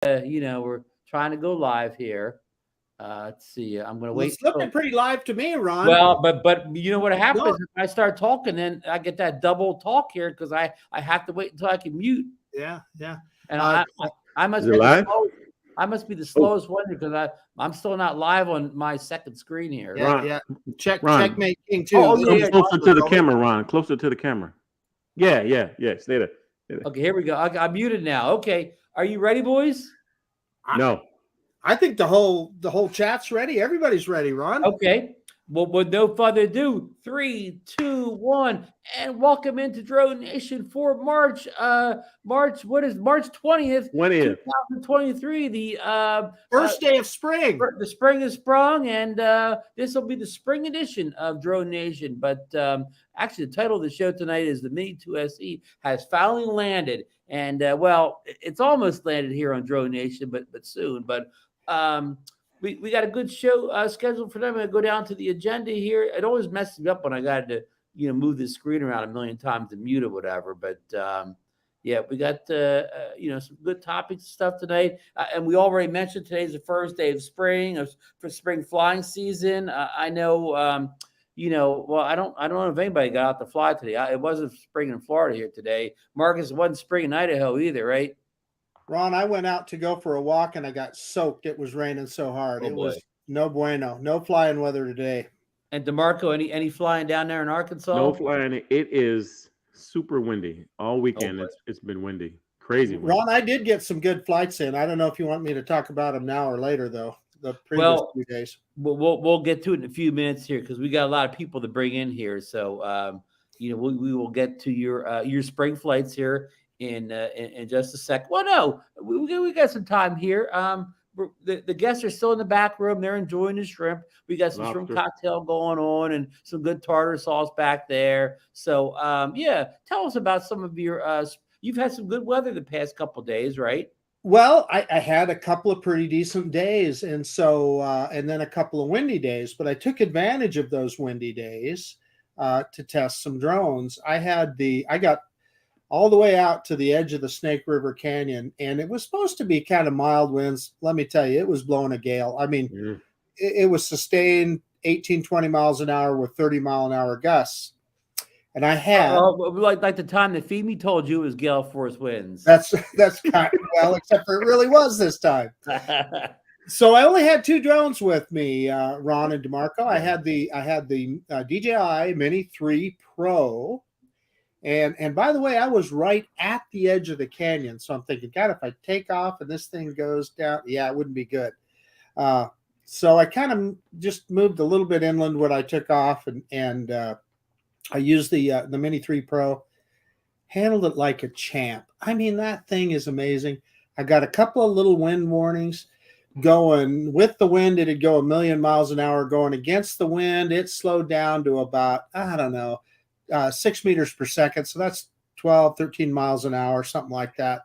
we're trying to go live here. Let's see. I'm going to Well, wait. it's looking pretty live to me, Ron. Well, but you know what happens No. if I start talking, then I get that double talk here because I have to wait until I can mute. Yeah. And I must Is it be live? I must be the slowest one because I'm still not live on my second screen here. Ron, Yeah. Ron, Checkmate King too. Oh, Come yeah. closer to the camera, Ron. Closer to the camera. Yeah. Stay there. Okay, here we go. I'm muted now. Okay, are you ready, boys? No. I think the whole chat's ready. Everybody's ready, Ron. Okay. Well, with no further ado, 3, 2, 1, and welcome into DroneNation for March. What is March 20th, 2023? The first day of spring. The spring is sprung, and this will be the spring edition of DroneNation. But actually, the title of the show tonight is "The Mini 2SE has finally landed," and well, it's almost landed here on DroneNation, but soon. But we got a good show scheduled for them. I'm going to go down to the agenda here. It always messes me up when I got to move the screen around a million times and mute or whatever. But yeah, we got some good topics and stuff tonight. And we already mentioned today's the first day of spring for spring flying season. I know well, I don't know if anybody got out to fly today. It wasn't spring in Florida here today. Marcus, it wasn't spring in Idaho either, right? Ron, I went out to go for a walk and I got soaked. It was raining so hard. It was no bueno. No flying weather today. And DeMarco, any flying down there in Arkansas? No flying. It is super windy all weekend. It's been windy, crazy windy. Ron, I did get some good flights in. I don't know if you want me to talk about them now or later, though. The previous few days. We'll get to it in a few minutes here because we got a lot of people to bring in here. So we will get to your spring flights here in just a sec. Well, no, we got some time here. The guests are still in the back room. They're enjoying the shrimp. We got some shrimp cocktail going on and some good tartar sauce back there. So, tell us about some of your you've had some good weather the past couple of days, right? Well, I had a couple of pretty decent days, and so and then a couple of windy days. But I took advantage of those windy days to test some drones. I got all the way out to the edge of the Snake River Canyon, and it was supposed to be kind of mild winds. Let me tell you, it was blowing a gale. I mean, it was sustained 18, 20 miles an hour with 30-mile-an-hour gusts. And I had like the time that Phoebe told you it was gale force winds. That's kind of well, except for it really was this time. So I only had 2 drones with me, Ron and DeMarco. I had the DJI Mini 3 Pro. And by the way, I was right at the edge of the canyon. So I'm thinking, God, if I take off and this thing goes down, it wouldn't be good. So I kind of just moved a little bit inland when I took off and I used the Mini 3 Pro, handled it like a champ. I mean, that thing is amazing. I got a couple of little wind warnings going with the wind. It'd go 1,000,000 miles an hour. Going against the wind, it slowed down to about, 6 meters per second. So that's 12, 13 miles an hour, something like that.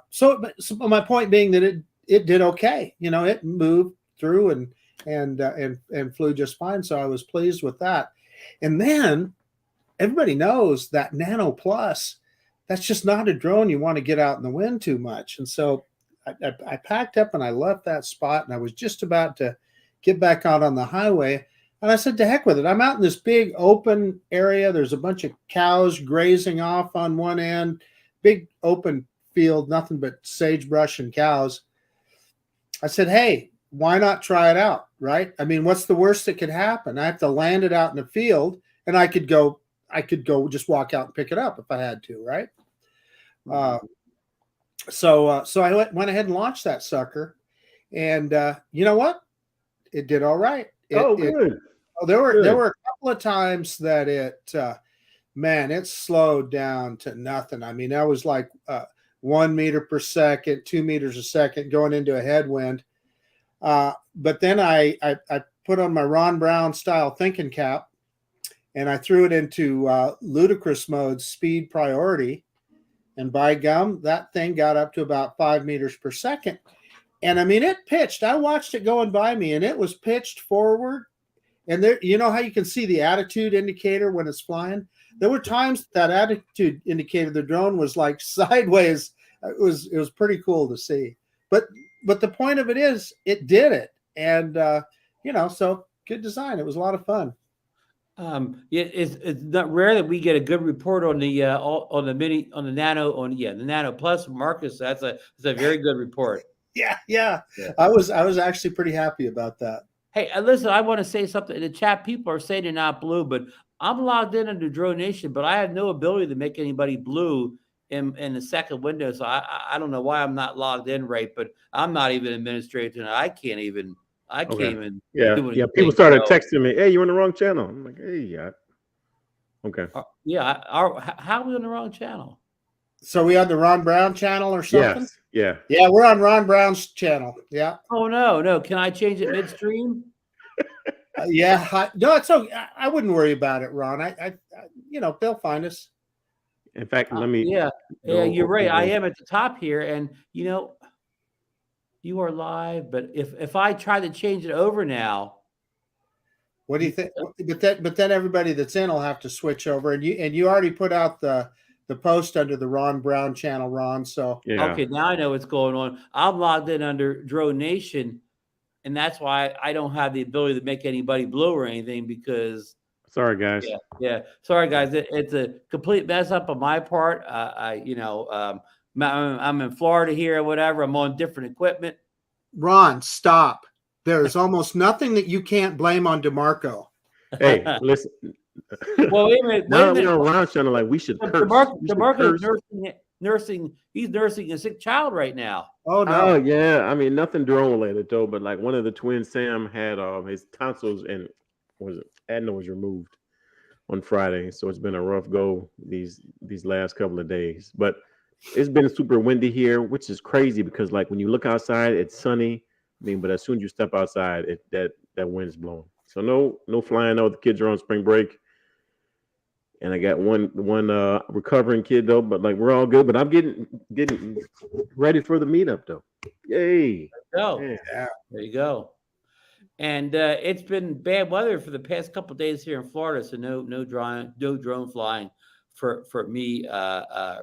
So my point being that it did okay. It moved through and flew just fine. So I was pleased with that. And then everybody knows that Nano Plus, that's just not a drone you want to get out in the wind too much. And so I packed up and I left that spot, and I was just about to get back out on the highway. And I said, to heck with it. I'm out in this big open area. There's a bunch of cows grazing off on one end, big open field, nothing but sagebrush and cows. I said, hey, why not try it out, right? I mean, what's the worst that could happen? I have to land it out in the field, and I could go just walk out and pick it up if I had to, right? So I went ahead and launched that sucker, and you know what? It did all right. Good. There were a couple of times that it slowed down to nothing. I mean, that was like 1 meter per second, 2 meters a second going into a headwind. But then I put on my Ron Brown style thinking cap, and I threw it into ludicrous mode, speed priority. And by gum, that thing got up to about 5 meters per second. And I mean, it pitched. I watched it going by me, and it was pitched forward. And there, you know how you can see the attitude indicator when it's flying? There were times that attitude indicator, the drone was like sideways it was pretty cool to see. But the point of it is, it did it, and so good design. It was a lot of fun. It's not rare that we get a good report on the Mini, on the Nano Plus from Marcus. That's a very good report. Yeah. I was actually pretty happy about that. Hey, listen, I want to say something in the chat. People are saying they're not blue, but I'm logged in under DroneNation, but I have no ability to make anybody blue in the second window. So I don't know why I'm not logged in right, but I'm not even administrator, and I can't even do anything. People started texting me, "Hey, you're on the wrong channel." I'm like, "Hey, yeah." Okay. How are we on the wrong channel? So we on the Ron Brown channel or something? Yes. Yeah, we're on Ron Brown's channel. Yeah. Oh no! Can I change it midstream? No, it's okay. I wouldn't worry about it, Ron. I they'll find us. In fact, let me. Yeah, you're right. I am at the top here, and you are live. But if I try to change it over now, what do you think? But then everybody that's in will have to switch over, and you already put out the post under the Ron Brown channel, Ron. So okay, now I know what's going on. I'm logged in under DroneNation, and that's why I don't have the ability to make anybody blue or anything because. Sorry, guys. Yeah. Sorry, guys. It's a complete mess up on my part. I'm in Florida here or whatever. I'm on different equipment. Ron, stop. There's almost nothing that you can't blame on DeMarco. Hey, listen. Well, wait a minute. We're around sounding like we should curse. DeMarco's nursing. He's nursing a sick child right now. Oh no. Oh yeah. I mean, nothing drone related though. But like one of the twins, Sam, had his tonsils and adeno removed on Friday, so it's been a rough go these last couple of days. But it's been super windy here, which is crazy because like when you look outside, it's sunny. I mean, but as soon as you step outside, that wind's blowing. So no flying out. The kids are on spring break, and I got one recovering kid though. But like we're all good. But I'm getting ready for the meetup though. Yay! There you go. And it's been bad weather for the past couple of days here in Florida, so no drone flying for me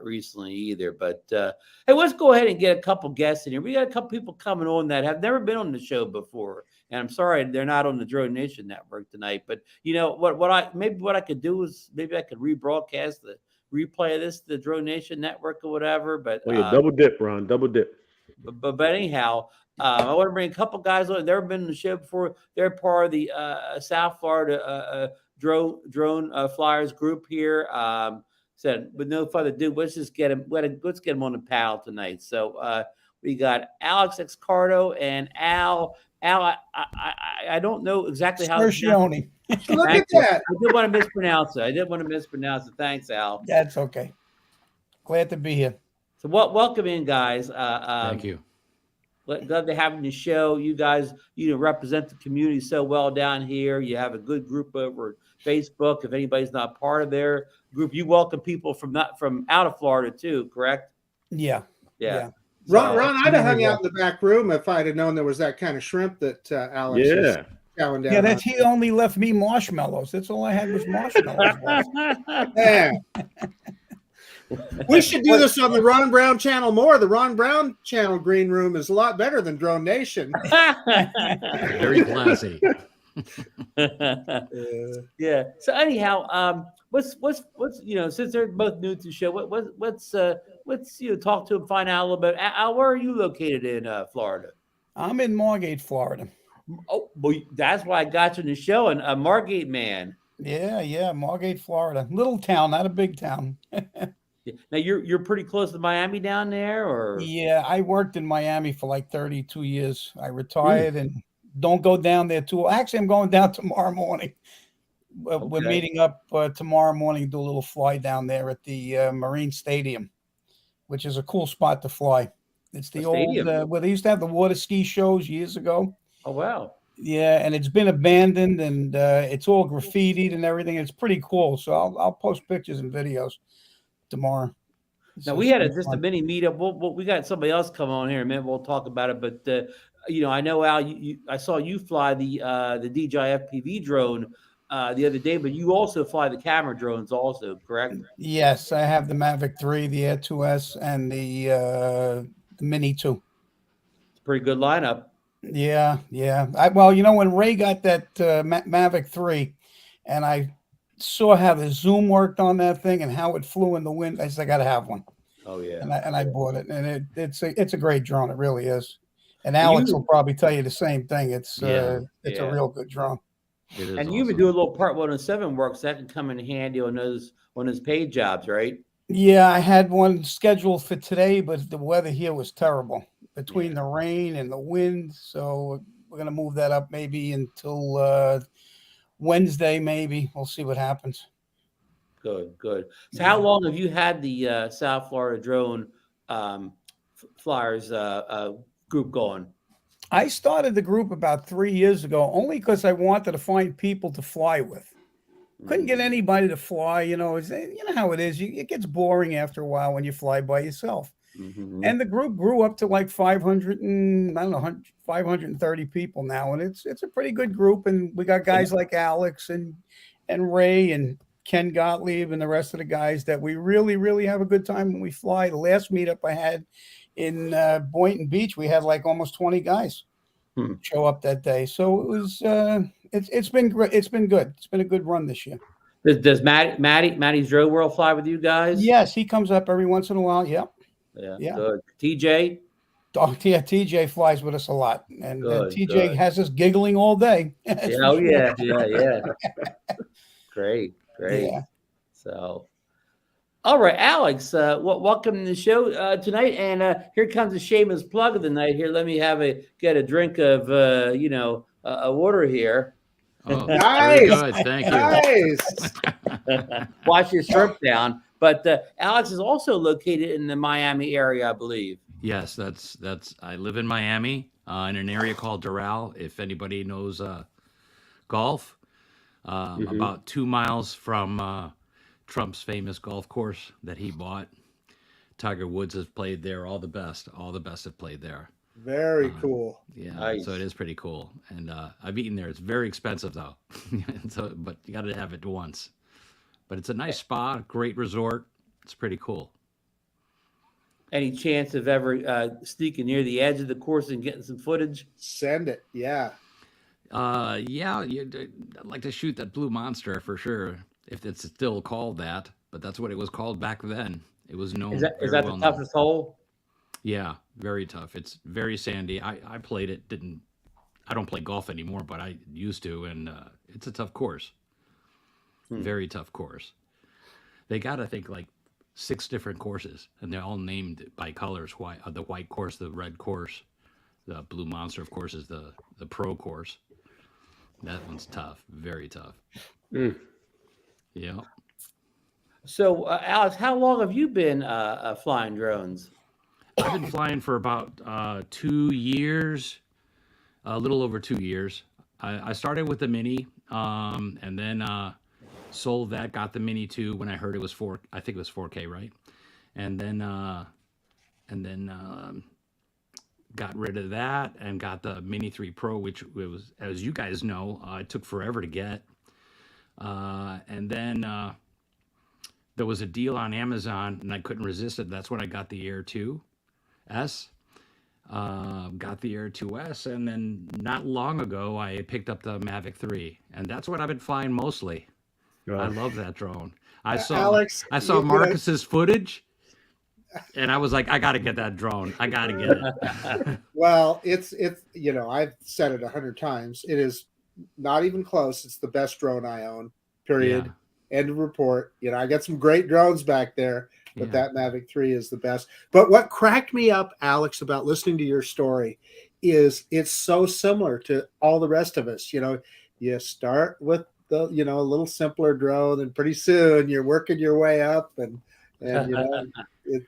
recently either. But hey, let's go ahead and get a couple guests in here. We got a couple people coming on that have never been on the show before, and I'm sorry they're not on the DroneNation network tonight. But what I could do is maybe I could rebroadcast the replay of this to the DroneNation network or whatever. But double dip, Ron, double dip. But anyhow. I want to bring a couple guys on. They've never been on the show before. They're part of the South Florida drone flyers group here. Said with no further ado, let's get them on the panel tonight. So we got Alex Excardo and Al. I don't know exactly how. Sciorcione. Look at that. I did want to mispronounce it. Thanks, Al. That's okay. Glad to be here. So welcome in, guys. Thank you. Glad to have you on the show. You guys, represent the community so well down here. You have a good group over Facebook. If anybody's not part of their group, you welcome people from out of Florida too, correct? Yeah. Ron, I'd have hung out in the back room if I'd have known there was that kind of shrimp that Alex was chowing down. Yeah, he only left me marshmallows. That's all I had was marshmallows. Yeah. We should do this on the Ron Brown channel more. The Ron Brown channel green room is a lot better than DroneNation. Very classy. Yeah. So anyhow, what's since they're both new to the show, let's talk to them, find out a little bit. Al, where are you located in Florida? I'm in Margate, Florida. Oh, well, that's why I got you in the show, and a Margate man. Yeah, Margate, Florida. Little town, not a big town. Now you're pretty close to Miami down there, or? Yeah, I worked in Miami for like 32 years. I retired and don't go down there too. Actually, I'm going down tomorrow morning. Okay. We're meeting up tomorrow morning, do a little fly down there at the Marine Stadium, which is a cool spot to fly. It's the old where they used to have the water ski shows years ago. Oh wow! Yeah, and it's been abandoned, and it's all graffitied and everything. It's pretty cool. So I'll post pictures and videos tomorrow. Now we had just a mini meetup. We got somebody else come on here in a minute. We'll talk about it. But I know Al, I saw you fly the DJI FPV drone the other day, but you also fly the camera drones, also, correct? Yes, I have the Mavic 3, the Air 2S, and the Mini 2. It's a pretty good lineup. Yeah, yeah. Well, when Ray got that Mavic 3, and I saw how the zoom worked on that thing and how it flew in the wind, I said, I got to have one. Oh yeah, And I bought it, and it's a great drone. It really is. And And Alex you- will probably tell you the same thing. It's Yeah. a real good drone. It is and you even awesome. do a little Part 107 work, so that can come in handy on those paid jobs, right? Yeah, I had one scheduled for today, but the weather here was terrible between Yeah. the rain and the wind. So we're gonna move that up maybe until Wednesday. Maybe we'll see what happens. Good, good. So, how long have you had the South Florida Drone Flyers group going? I started the group about 3 years ago, only because I wanted to find people to fly with. Couldn't get anybody to fly. You know how it is. It gets boring after a while when you fly by yourself. Mhm. And the group grew up to like 500 and I don't know 530 people now, and it's a pretty good group. And we got guys like Alex and Ray and Ken Gottlieb and the rest of the guys that we really have a good time when we fly. The last meetup I had in Boynton Beach, we had like almost 20 guys show up that day. So it was it's been great. It's been good. It's been a good run this year. Does Matty's Drone World fly with you guys? Yes, he comes up every once in a while. Yep. Yeah. Good. TJ? Oh, yeah, TJ flies with us a lot, and Good, TJ good. has us giggling all day. That's for Oh sure. yeah. Great. Yeah. So, all right, Alex, welcome to the show tonight. And here comes the shameless plug of the night. Here, let me get a drink of a water here. Oh, Nice. very good. Thank you. Nice. Wash your shrimp down. But Alex is also located in the Miami area, I believe. Yes, that's. I live in Miami, in an area called Doral. If anybody knows golf, about 2 miles from Trump's famous golf course that he bought. Tiger Woods has played there. All the best have played there. Very cool. Yeah, Nice. so it is pretty cool. And I've eaten there. It's very expensive though, but you got to have it once. But it's a nice spa, great resort. It's pretty cool. Any chance of ever sneaking near the edge of the course and getting some footage? Send it. Yeah. Yeah, I'd like to shoot that blue monster for sure, if it's still called that. But that's what it was called back then. It was known. Is that very the well known. toughest hole? Yeah, very tough. It's very sandy. I played it. I don't play golf anymore, but I used to, and it's a tough course. Very tough course. They got, I think, like 6 different courses, and they're all named by colors. The white course, the red course, the blue monster, of course, is the pro course. That one's tough, very tough. Yeah. So, Alex, how long have you been flying drones? I've been flying for about 2 years, a little over 2 years. I started with the Mini, and then sold that, got the Mini 2 when I heard it was I think it was 4K, right? And then got rid of that and got the Mini 3 Pro, which was, as you guys know, it took forever to get. And then there was a deal on Amazon, and I couldn't resist it. That's when I got the Air 2S. Got the Air 2S, and then not long ago, I picked up the Mavic 3, and that's what I've been flying mostly. I love that drone. I saw Alex, Marcus's footage, and I was like, I got to get that drone. I got to get it. Well, it's I've said it 100 times. It is not even close. It's the best drone I own. Period. Yeah. End of report. I got some great drones back there, but Yeah. that Mavic 3 is the best. But what cracked me up, Alex, about listening to your story is it's so similar to all the rest of us. You start with the a little simpler drone, and pretty soon you're working your way up, and it's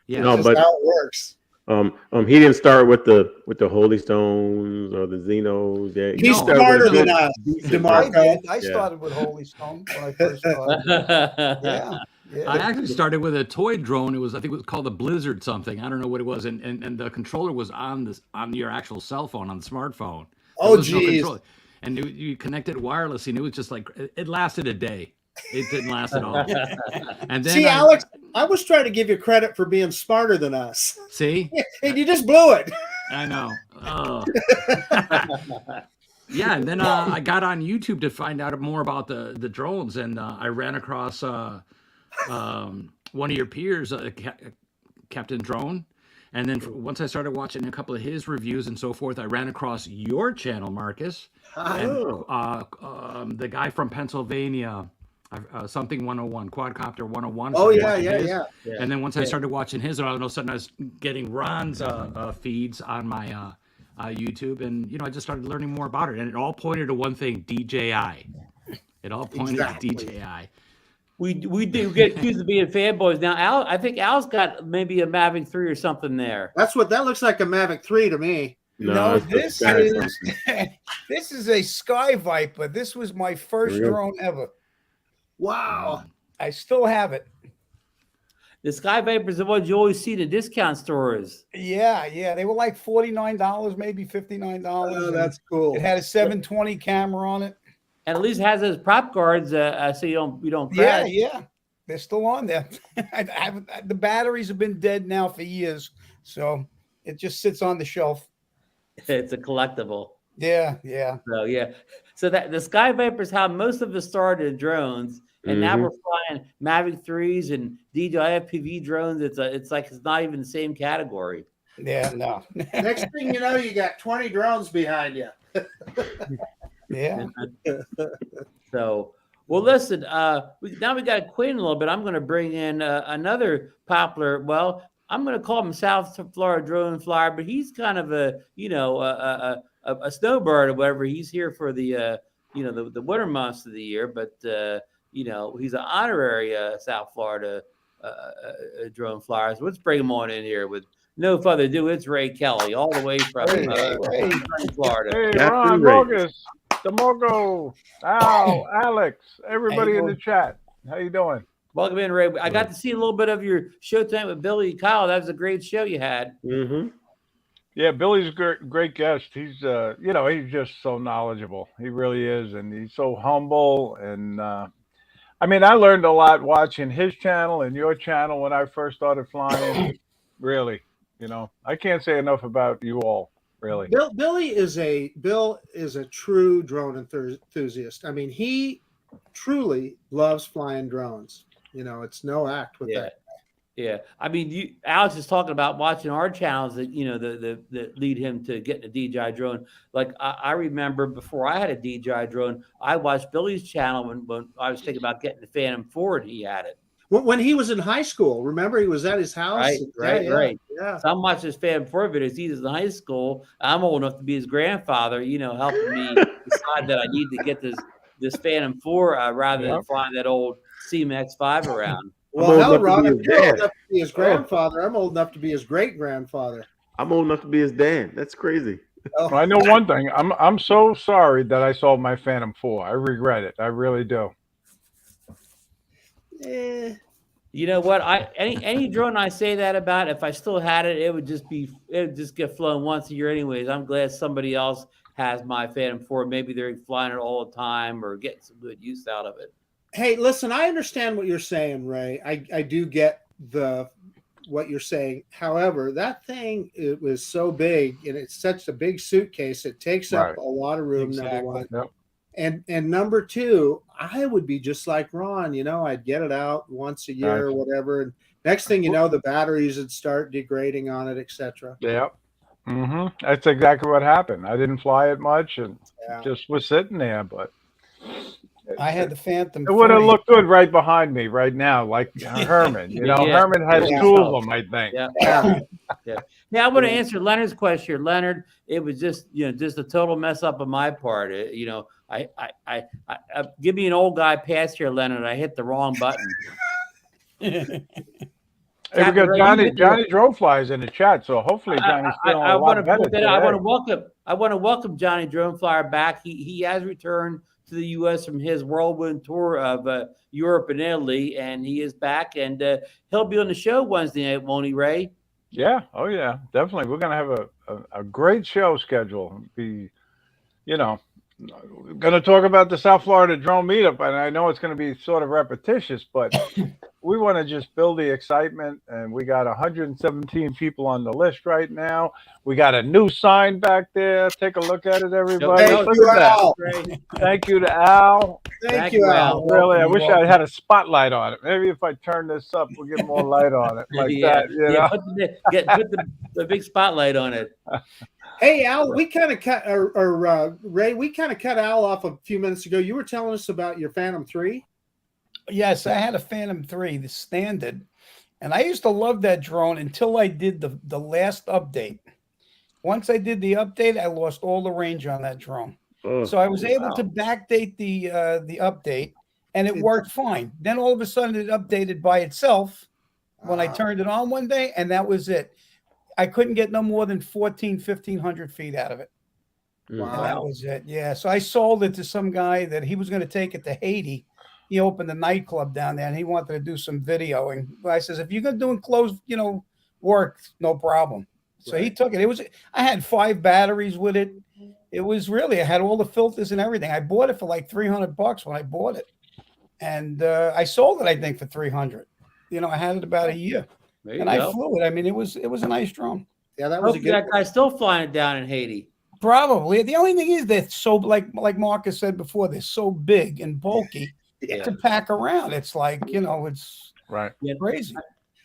Yeah. just how it works. He didn't start with the Holy Stones or the Xenos. Yeah, He's No, smarter than a us, decent DeMarco. I started with Holy Stone when I first started. Yeah. I actually started with a toy drone. I think it was called the Blizzard something. I don't know what it was, and the controller was on your actual cell phone, on the smartphone. There Oh, was no geez. controller. and you connected wirelessly, and it was just like it lasted a day. It didn't last at all. And then See, Alex, I was trying to give you credit for being smarter than us. see, And you just blew it. I know. Oh. Yeah, and then I got on YouTube to find out more about the drones, and I ran across one of your peers, Captain Drone. And then once I started watching a couple of his reviews and so forth, I ran across your channel, Marcus, and the guy from Pennsylvania, something 101, quadcopter 101. Oh, started watching yeah. his. And then once I started watching his, all of a sudden I was getting Ron's feeds on my YouTube, and I just started learning more about it, and it all pointed to one thing: DJI. It all pointed to DJI. We do get accused of being fanboys now. I think Al's got maybe a Mavic 3 or something there. That looks like a Mavic 3 to me. No, this is this is a Sky Viper. This was my first drone ever. Wow. I still have it. The Sky Vapors are the ones you always see in the discount stores. Yeah. They were like $49, maybe $59. Oh, that's cool. It had a 720 camera on it. And at least has those prop guards so you don't crash. Yeah. They're still on there. The batteries have been dead now for years, so it just sits on the shelf. It's a collectible. Yeah. So that the Sky Vapors, how most of us started in drones, and now we're flying Mavic 3s and DJI FPV drones. It's like it's not even the same category. Yeah, no. Next thing you know, you got 20 drones behind you. Yeah. So, well, listen. Now we got acquainted a little bit. I'm going to bring in another popular. Well, I'm going to call him South Florida drone flyer, but he's kind of a snowbird or whatever. He's here for the the winter months of the year, but he's an honorary South Florida drone flyer. So let's bring him on in here with no further ado. It's Ray Kelly, all the way from Florida. Hey, Ron, Marcus, DeMarco, Al, Alex, everybody in the chat. How you doing? Welcome in, Ray. I got to see a little bit of your show tonight with Billy and Kyle. That was a great show you had. Yeah, Billy's a great guest. He's he's just so knowledgeable. He really is, and he's so humble. And I learned a lot watching his channel and your channel when I first started flying. Really, I can't say enough about you all. Really, Bill is a true drone enthusiast. I mean, he truly loves flying drones. It's no act with that. Yeah, I mean, Alex is talking about watching our channels that that lead him to getting a DJI drone. Like I remember before I had a DJI drone, I watched Billy's channel when I was thinking about getting the Phantom 4, and he had it. When he was in high school, remember he was at his house. Right. Yeah. So I'm watching his Phantom 4 videos. He's in high school. I'm old enough to be his grandfather. Helping me decide that I need to get this Phantom 4 rather than flying that old CMX-5 around. Well, hell, Ron, if you're old enough to be his grandfather, I'm old enough to be his great grandfather. I'm old enough to be his dad. That's crazy. Well, I know one thing. I'm so sorry that I sold my Phantom 4. I regret it. I really do. You know what? Any drone I say that about, if I still had it, it would just get flown once a year anyways. I'm glad somebody else has my Phantom 4. Maybe they're flying it all the time or getting some good use out of it. Hey, listen, I understand what you're saying, Ray. I do get what you're saying. However, that thing, it was so big and it's such a big suitcase. It takes up a lot of room, number one. Yep. And number two, I would be just like Ron, I'd get it out once a year or whatever. And next thing you know, the batteries would start degrading on it, etc. Yep. That's exactly what happened. I didn't fly it much and just was sitting there, but I had the Phantom. It would have looked good right behind me right now, like Herman. Herman has two of them, I think. Yeah, I want to answer Leonard's question. Leonard, it was just just a total mess up on my part. I give me an old guy pass here, Leonard. I hit the wrong button. Hey, we got Johnny Drone Flies in the chat, so hopefully Johnny's feeling a lot better today. I want to welcome Johnny Drone Flyer back. He has returned to the U.S. from his whirlwind tour of Europe and Italy, and he is back, and he'll be on the show Wednesday night, won't he, Ray? Yeah, oh yeah, definitely. We're gonna have a great show schedule. going to talk about the South Florida drone meetup, and I know it's going to be sort of repetitious, but we want to just build the excitement. And we got 117 people on the list right now. We got a new sign back there. Take a look at it, everybody. Thank Look you, at that. Al. Thank you to Al. Thank you, Al. Really, I Welcome, wish I welcome. had a spotlight on it. Maybe if I turn this up, we'll get more light on it, like that. You know? Put the big spotlight on it. Hey, Al, we kind of cut, or Ray, we kind of cut Al off a few minutes ago. You were telling us about your Phantom 3. Yes, I had a Phantom 3, the standard, and I used to love that drone until I did the last update. Once I did the update, I lost all the range on that drone. So I was able to backdate the update, and it worked fine. Then all of a sudden, it updated by itself when I turned it on one day, and that was it. I couldn't get no more than 1,500 feet out of it. Wow. And that was it. Yeah. So I sold it to some guy that he was going to take it to Haiti. He opened a nightclub down there and he wanted to do some videoing. But I says, if you're going to do enclosed, work, no problem. So he took it. I had 5 batteries with it. It was really, I had all the filters and everything. I bought it for like $300 when I bought it. And I sold it, I think, for 300. I had it about a year. And I flew it. I mean, it was a nice drone. Yeah, that was a good. That guy's still flying it down in Haiti. Probably. The only thing is they're so like Marcus said before, they're so big and bulky to pack around. It's like, it's right. Crazy.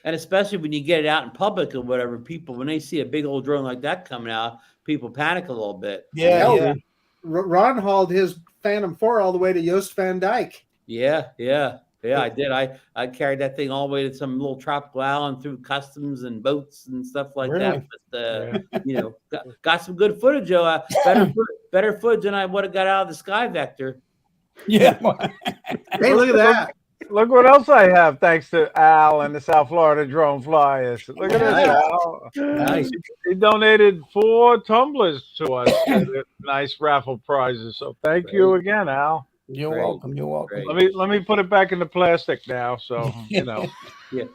And especially when you get it out in public or whatever, people, when they see a big old drone like that coming out, people panic a little bit. Yeah. Ron hauled his Phantom 4 all the way to Joost Van Dyke. Yeah, I did. I carried that thing all the way to some little tropical island through customs and boats and stuff like that. But got some good footage, Joe. Better footage than I would have got out of the Sky Vector. Yeah. Hey, look at that. Look what else I have, thanks to Al and the South Florida Drone Flyers. Look at this, Al. Nice. He donated 4 tumblers to us. Nice raffle prizes. So thank you again, Al. You're welcome. You're welcome. Let me put it back in the plastic now. So Yeah.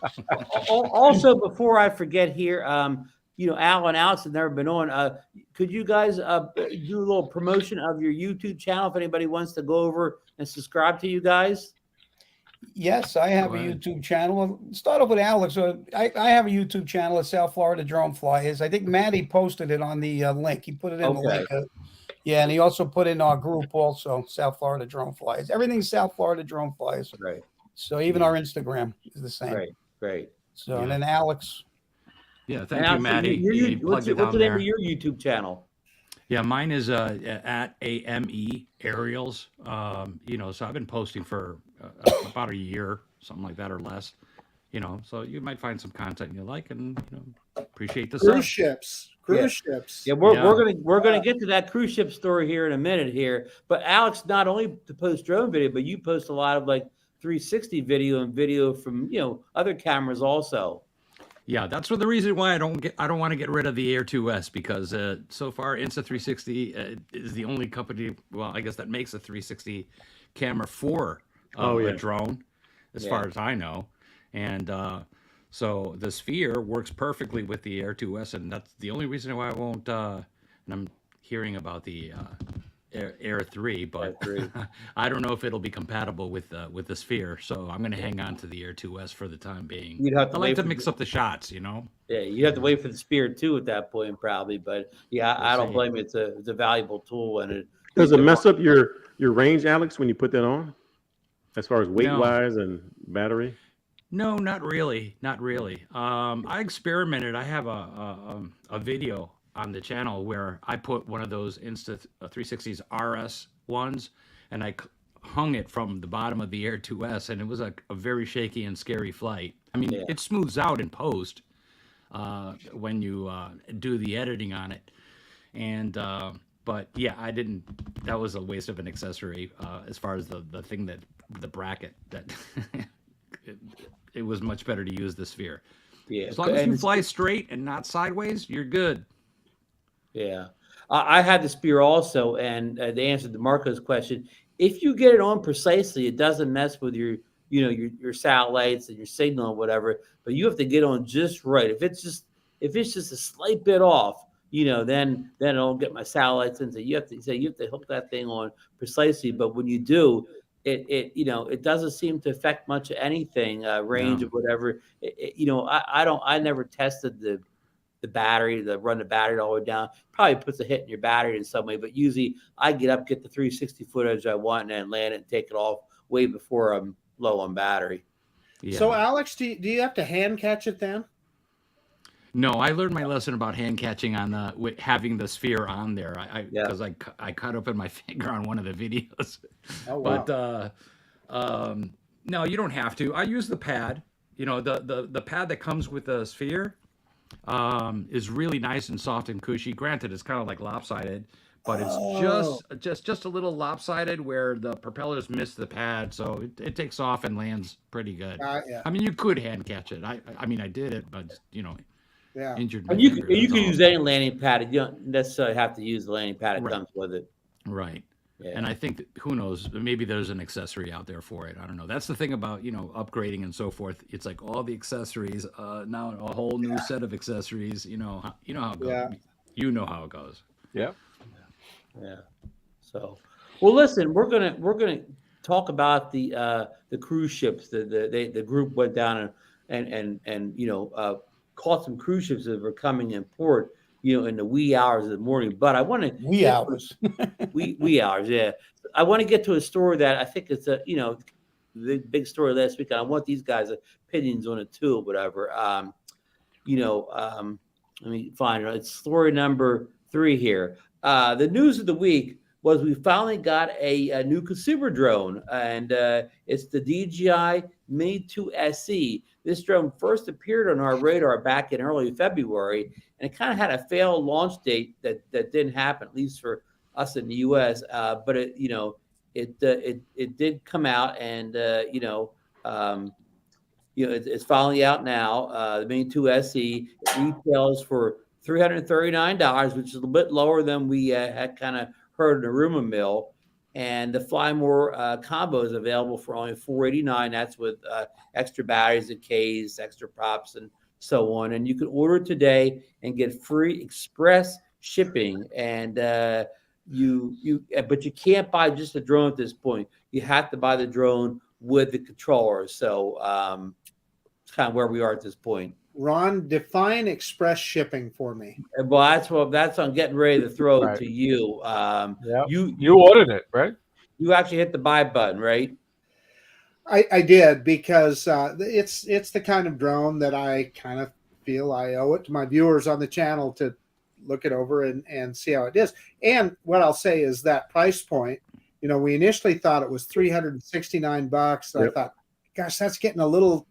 Also, before I forget here, Al and Alex have never been on. Could you guys do a little promotion of your YouTube channel if anybody wants to go over and subscribe to you guys? Yes, I have a YouTube channel. I'll start off with Alex. I have a YouTube channel at South Florida Drone Flyers. I think Maddie posted it on the link. He put it in the link. And he also put in our group also, South Florida Drone Flyers. Everything's South Florida Drone Flyers. Right. So even our Instagram is the same. Great. So and then Alex. Yeah, thank you, Maddie. What's the name of your YouTube channel? Yeah, mine is at AME Aerials. So I've been posting for about a year, something like that or less. So you might find some content you like, and appreciate the cruise ships. Yeah, we're gonna get to that cruise ship story here in a minute here. But Alex, not only to post drone video, but you post a lot of like 360 video and video from other cameras also. Yeah, that's the reason why I don't want to get rid of the Air 2S, because so far Insta360 is the only company, well, I guess, that makes a 360 camera for a drone, as far as I know. And so the Sphere works perfectly with the Air 2S, and that's the only reason why I won't. And I'm hearing about the Air 3, but I don't know if it'll be compatible with the Sphere. So I'm going to hang on to the Air 2S for the time being. I like to mix up the shots, Yeah, you have to wait for the Sphere 2 at that point, probably. But yeah, I don't blame it. It's a valuable tool, and it does it mess up your range, Alex, when you put that on, as far as weight wise and battery? No, not really. Not really. I experimented. I have a video on the channel where I put one of those Insta360's RS ones, and I hung it from the bottom of the Air 2S, and it was a very shaky and scary flight. I mean, it smooths out in post when you do the editing on it. And but yeah, I didn't. That was a waste of an accessory as far as the thing the bracket that. It was much better to use the Sphere. Yeah, as long as you fly straight and not sideways, you're good. Yeah, I had the Sphere also, and the answer to DeMarco's question: if you get it on precisely, it doesn't mess with your satellites and your signal or whatever. But you have to get on just right. If it's just a slight bit off, then I'll get my satellites into. You have to hook that thing on precisely. But when you do, it doesn't seem to affect much of anything, range No. or whatever. I never tested the battery, run the battery all the way down. Probably puts a hit in your battery in some way, but usually I get the 360 footage I want and then land it and take it off way before I'm low on battery. Yeah. So Alex, do you have to hand catch it then? No, I learned my lesson about hand catching on with having the sphere on there. Because I cut open my finger on one of the videos. Oh, wow. But no, you don't have to. I use the pad. The pad that comes with the sphere is really nice and soft and cushy. Granted, it's kind of like lopsided, but it's just a little lopsided where the propellers miss the pad, so it takes off and lands pretty good. Yeah. I mean, you could hand catch it. I did it, but Yeah. injured. And you can use any landing pad. You don't necessarily have to use the landing pad that comes with it. Right. Yeah. And I think who knows, maybe there's an accessory out there for it. I don't know. That's the thing about, upgrading and so forth. It's like all the accessories, now a whole new set of accessories, you know how it goes. Yeah. You know how it goes. Yeah. Yeah. So, well, listen, we're gonna talk about the cruise ships. The group went down and caught some cruise ships that were coming in port, in the wee hours of the morning. But I want to Wee hours. wee hours, yeah. I want to get to a story that I think it's the big story last week. And I want these guys' opinions on it too, whatever. Let me find it. It's story number 3 here. The news of the week was we finally got a new consumer drone, and it's the DJI Mini 2 SE. This drone first appeared on our radar back in early February, and it kind of had a failed launch date that didn't happen, at least for us in the U.S. But it did come out, and it's finally out now. The Mini 2 SE retails for $339, which is a little bit lower than we had kind of heard in the rumor mill. And the Fly More combo is available for only $489. That's with extra batteries and case, extra props, and so on. And you can order it today and get free express shipping. And but you can't buy just a drone at this point. You have to buy the drone with the controller. So it's kind of where we are at this point. Ron, define express shipping for me. Well, that's I'm getting ready to throw Right. to you. Yeah. You ordered it, right? you actually hit the buy button, right? I did, because it's the kind of drone that I kind of feel I owe it to my viewers on the channel to look it over and see how it is. And what I'll say is that price point, we initially thought it was $369. So Yep. I thought, gosh, that's getting a little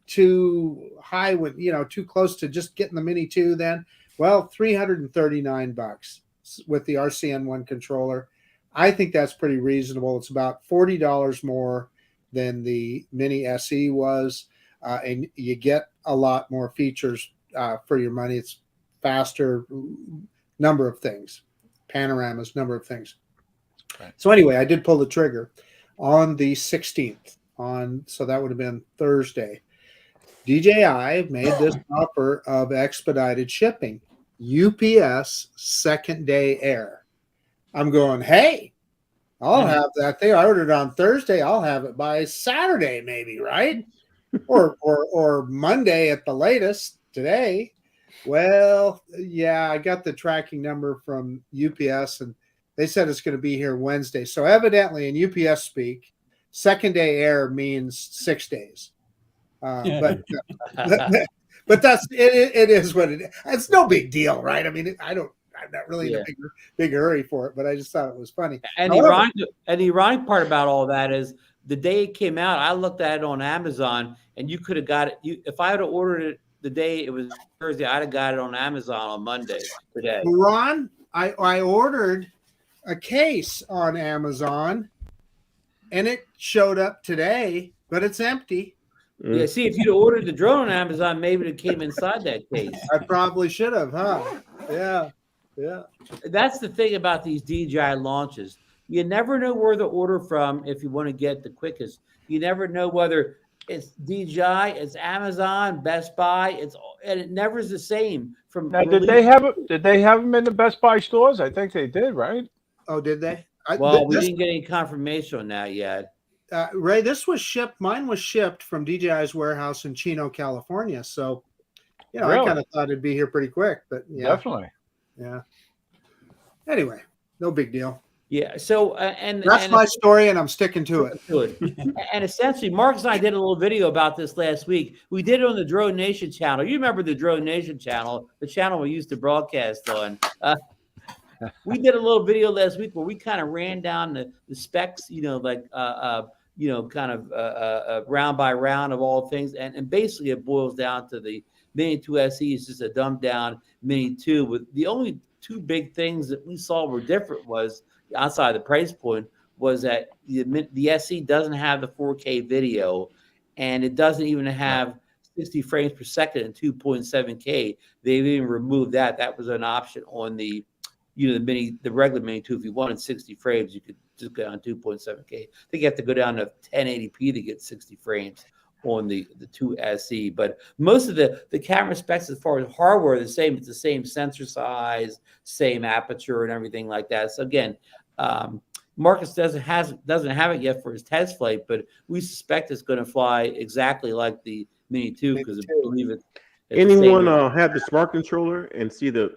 too high, when too close to just getting the Mini 2 then. Well, $339 with the RCN1 controller. I think that's pretty reasonable. It's about $40 more than the Mini SE was, and you get a lot more features for your money. It's faster, number of things, panoramas, number of things. Right. So anyway, I did pull the trigger on the 16th, so that would have been Thursday. DJI made this offer of expedited shipping, UPS second day air. I'm going, hey, I'll have that thing. I ordered on Thursday. I'll have it by Saturday, maybe, right? or Monday at the latest today. Well, yeah, I got the tracking number from UPS, and they said it's going to be here Wednesday. So evidently, in UPS speak, second day air means 6 days. But that's it is what it is. It's no big deal, right? I mean, I'm not really in a big hurry for it, but I just thought it was funny. And the ironic part about all that is the day it came out, I looked at it on Amazon, and you could have got it. If I had ordered it the day it was Thursday, I'd have got it on Amazon on Monday today. Ron, I ordered a case on Amazon, and it showed up today, but it's empty. Yeah, see, if you'd ordered the drone on Amazon, maybe it came inside that case. I probably should have, huh? Yeah. That's the thing about these DJI launches. You never know where to order from if you want to get the quickest. You never know whether it's DJI, it's Amazon, Best Buy. And it never is the same. From Now, did they have them in the Best Buy stores? I think they did, right? Oh, did they? Well, we didn't get any confirmation on that yet. Ray, this was shipped. Mine was shipped from DJI's warehouse in Chino, California. So, I Really? kind of thought it'd be here pretty quick. But yeah, Definitely. yeah. Anyway, no big deal. Yeah. So and That's my story, and I'm sticking to it. Good. And essentially, Marcus and I did a little video about this last week. We did it on the DroneNation channel. You remember the DroneNation channel, the channel we used to broadcast on. We did a little video last week where we kind of ran down the specs, like kind of round by round of all things, and basically it boils down to the Mini 2 SE is just a dumbed down Mini 2. With the only two big things that we saw were different was outside the price point was that the SE doesn't have the 4K video, and it doesn't even have 60 frames per second and 2.7K. They've even removed that. That was an option on the the regular Mini 2. If you wanted 60 frames, you could just go on 2.7K. I think you have to go down to 1080p to get 60 frames on the 2 SE. But most of the camera specs as far as hardware are the same. It's the same sensor size, same aperture, and everything like that. So again, Marcus doesn't have it yet for his test flight, but we suspect it's going to fly exactly like the Mini 2 because I believe it's anyone have the smart controller and see that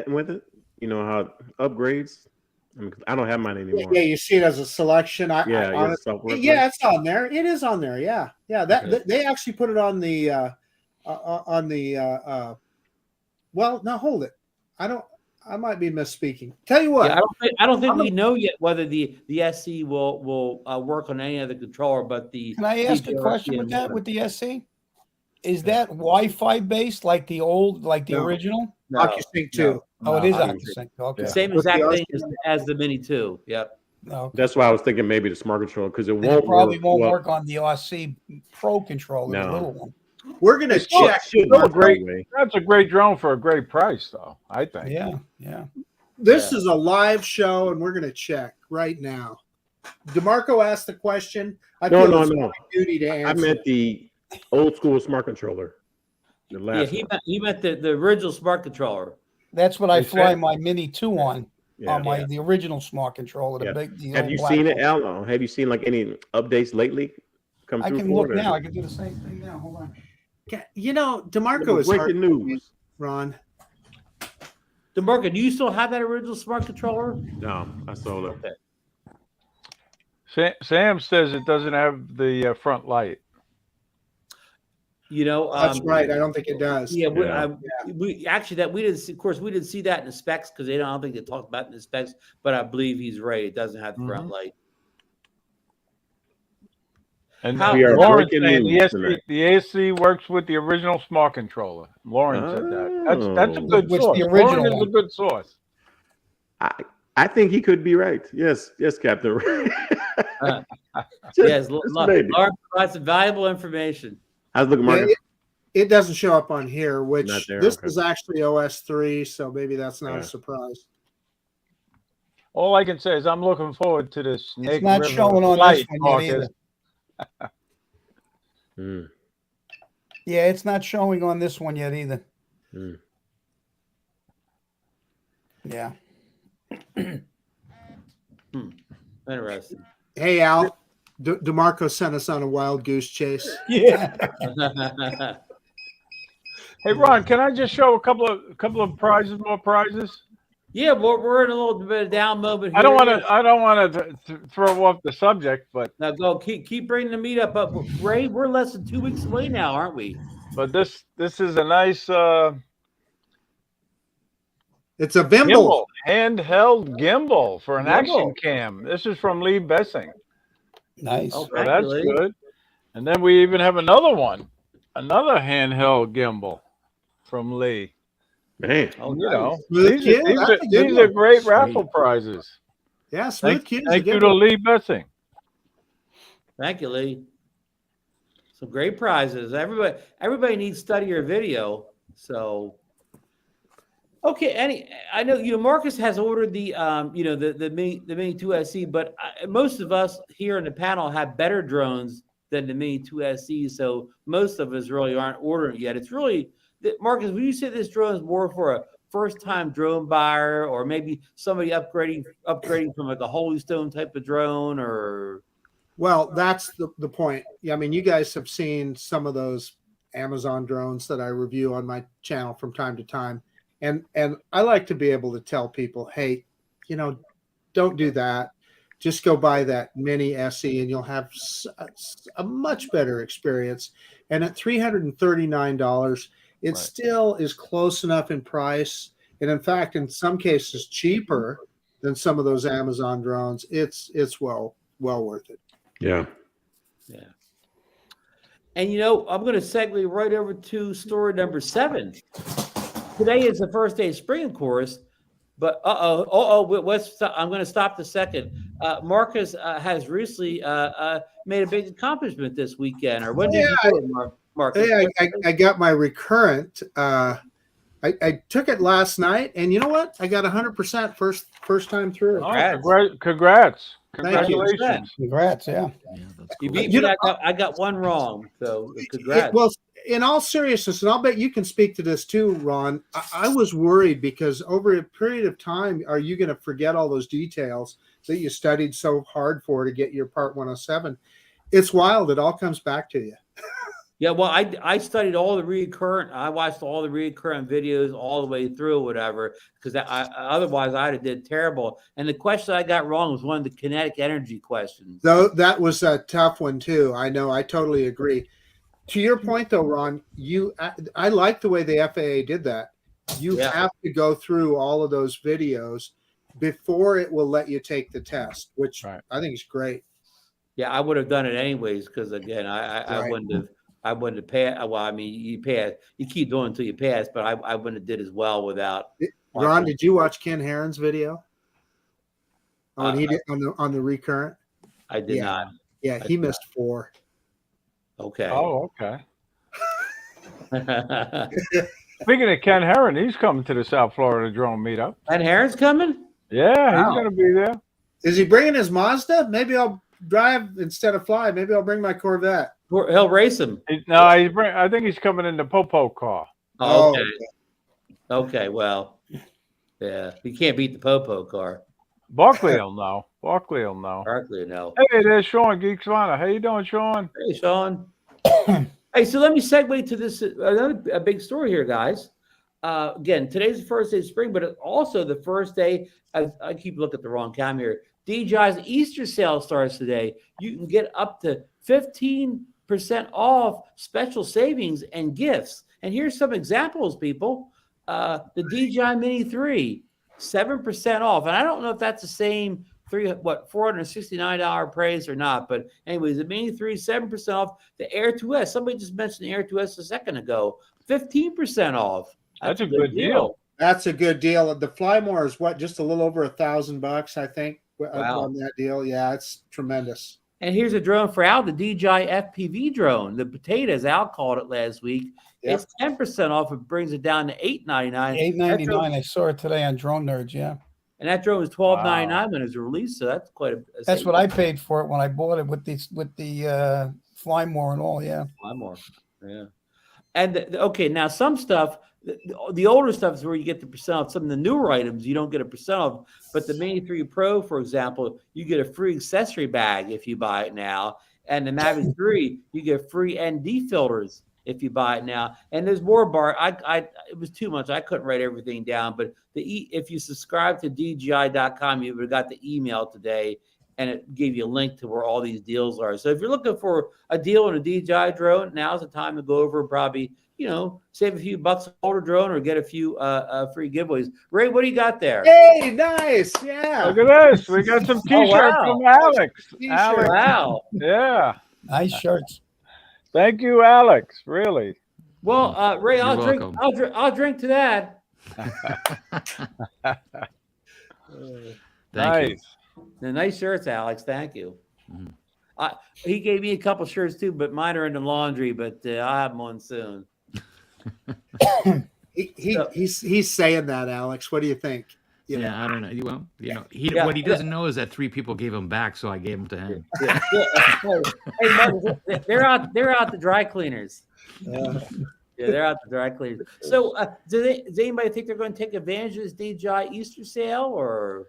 with it? How it upgrades. I don't have mine anymore. Yeah, you see it as a selection. It's on there. It is on there. Yeah. They actually put it on the well, now hold it. I might be misspeaking. Tell you what. Yeah, I don't think we know yet whether the SE will work on any other controller, but the. Can I ask a question with that with the SE? Is that Wi-Fi based like the original? No, OcuSync 2. Oh, it is OcuSync. Okay. The same exact thing as the Mini 2. Yep. Okay. That's why I was thinking maybe the smart controller because it won't probably won't work on the RC Pro controller, the little one. We're gonna check. That's a great drone for a great price, though. I think. Yeah. This is a live show, and we're gonna check right now. DeMarco asked the question. No. My duty to answer. I meant the old school smart controller. The last he meant the original smart controller. That's what I fly my Mini 2 on. The original smart controller. Have you seen it, Al? Have you seen like any updates lately? I can look now. I can do the same thing now. Hold on. DeMarco is breaking news. Ron. DeMarco, do you still have that original smart controller? No, I sold it. Sam says it doesn't have the front light. That's right. I don't think it does. Yeah, we actually we didn't see. Of course, we didn't see that in the specs because I don't think they talked about it in the specs. But I believe he's right. It doesn't have the front light. And Lauren saying the AC works with the original smart controller. Lauren said that. That's a good source. Lauren is a good source. I think he could be right. Yes, Captain. Yes, Lauren provides some valuable information. How's it looking, Mark? It doesn't show up on here, which this is actually OS 3, so maybe that's not a surprise. All I can say is I'm looking forward to this. It's not showing on this one yet either. Yeah, it's not showing on this one yet either. Yeah. Interesting. Hey, Al. DeMarco sent us on a wild goose chase. Yeah. Hey, Ron, can I just show a couple of prizes, more prizes? Yeah, we're in a little bit of down moment here. I don't want to throw off the subject, but now go keep bringing the meetup up. Ray, we're less than 2 weeks away now, aren't we? But this is a nice it's a gimbal, handheld gimbal for an action cam. This is from Lee Bessing. Nice. So that's good. And then we even have another one, another handheld gimbal from Lee. Man, these are great raffle prizes. Yeah, Smooth Cube. Thank you to Lee Bessing. Thank you, Lee. Some great prizes. Everybody needs study your video. So, okay. I know Marcus has ordered the the Mini 2 SE, but most of us here in the panel have better drones than the Mini 2SE. So most of us really aren't ordering it yet. It's really, Marcus, would you say this drone is more for a first-time drone buyer, or maybe somebody upgrading from like a Holy Stone type of drone, or? Well, that's the point. Yeah, I mean, you guys have seen some of those Amazon drones that I review on my channel from time to time. And I like to be able to tell people, hey, don't do that. Just go buy that Mini SE and you'll have a much better experience. And at $339, it still is close enough in price. And in fact, in some cases, cheaper than some of those Amazon drones. It's well worth it. Yeah. Yeah. And I'm going to segue right over to story number 7. Today is the first day of spring, of course, but I'm going to stop the second. Marcus has recently made a big accomplishment this weekend. Or when did you do it, Marcus? Yeah, I got my recurrent. I took it last night, and you know what? I got 100% first time through. Oh, congrats. Thank you. Congratulations. Congrats, yeah. That's You cool. beat me. I got one wrong, so congrats. Well, in all seriousness, and I'll bet you can speak to this too, Ron, I was worried because over a period of time, are you going to forget all those details that you studied so hard for to get your Part 107? It's wild. It all comes back to you. Yeah, well, I studied all the recurrent. I watched all the recurrent videos all the way through, whatever, because otherwise I'd have did terrible. And the question I got wrong was one of the kinetic energy questions. Though that was a tough one too. I know. I totally agree. To your point, though, Ron, I like the way the FAA did that. You have to go through all of those videos before it will let you take the test, which I think is great. Yeah, I would have done it anyways because again, I wouldn't have passed. Well, I mean, you pass. You keep doing until you pass, but I wouldn't have did as well without. Ron, did you watch Ken Herron's video? On the recurrent? I did not. Yeah, he missed 4. Okay. Oh, okay. Speaking of Ken Herron, he's coming to the South Florida Drone Meetup. Ken Herron's coming? Yeah, he's going to be there. Is he bringing his Mazda? Maybe I'll drive instead of fly. Maybe I'll bring my Corvette. He'll race him. I think he's coming in the Popo car. Oh, okay. Okay, well, yeah, you can't beat the Popo car. Barkley will know. Barkley will know. Barkley, no. Hey, there's Sean Geeks Runner. How you doing, Sean? Hey, Sean. Hey, so let me segue to this a big story here, guys. Again, today's the first day of spring, but it's also the first day. I keep looking at the wrong cam here. DJI's Easter sale starts today. You can get up to 15% off special savings and gifts. And here's some examples, people. The DJI Mini 3, 7% off. And I don't know if that's the same $469 price or not. But anyways, the Mini 3, 7% off. The Air 2S, somebody just mentioned the Air 2S a second ago, 15% off. That's a good deal. That's a good deal. The Flymore is just a little over $1,000, I think, on that deal. Yeah, it's tremendous. And here's a drone for Al, the DJI FPV drone. The potatoes, Al called it last week. Yep. It's 10% off. It brings it down to $899. $899. I saw it today on Drone Nerds. Yeah. And that drone was $12.99 when it was released. So that's quite a that's what I paid for it when I bought it with the Flymore and all. Yeah. Flymore. Yeah. And okay, now some stuff, the older stuff is where you get the percent off. Some of the newer items you don't get a percent off. But the Mini 3 Pro, for example, you get a free accessory bag if you buy it now. And the Mavic 3, you get free ND filters if you buy it now. And there's more it was too much. I couldn't write everything down. But if you subscribe to DJI.com, you would have got the email today, and it gave you a link to where all these deals are. So if you're looking for a deal on a DJI drone, now's the time to go over and probably, save a few bucks on older drone or get a few free giveaways. Ray, what do you got there? Hey, nice. Yeah. Look at this. We got some T-shirts from Alex. Alex. Wow. Yeah. Nice shirts. Thank you, Alex. Really. Well, Ray, I'll drink to that. Thank you. The nice shirts, Alex. Thank you. Mm-hmm. He gave me a couple shirts too, but mine are in the laundry. But I'll have them on soon. He's saying that, Alex. What do you think? Yeah, I don't know. Well, Yeah. what he doesn't know is that 3 people gave him back, so I gave him to him. Yeah. Hey, Mark, they're out the dry cleaners. Yeah, they're out the dry cleaners. So, does anybody think they're going to take advantage of this DJI Easter sale, or?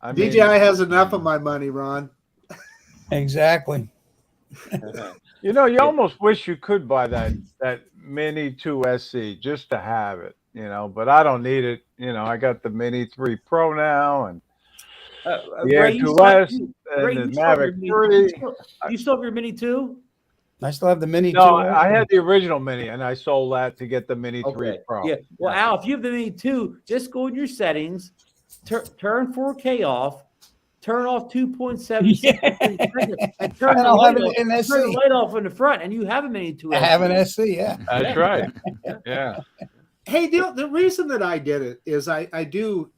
I mean, DJI has enough of my money, Ron. Exactly. you almost wish you could buy that Mini 2 SE just to have it, but I don't need it. I got the Mini 3 Pro now and the Air 2S and the Mavic 3. You still have your Mini 2? I still have the Mini No, 2. I had the original Mini and I sold that to get the Mini 3 Pro. Yeah. Well, Al, if you have the Mini 2, just go in your settings, turn 4K off, turn off 2.7, and turn the light off in the front, and you have a Mini 2. I have an SC, yeah. That's right. Yeah. Hey, the reason that I did it is I do,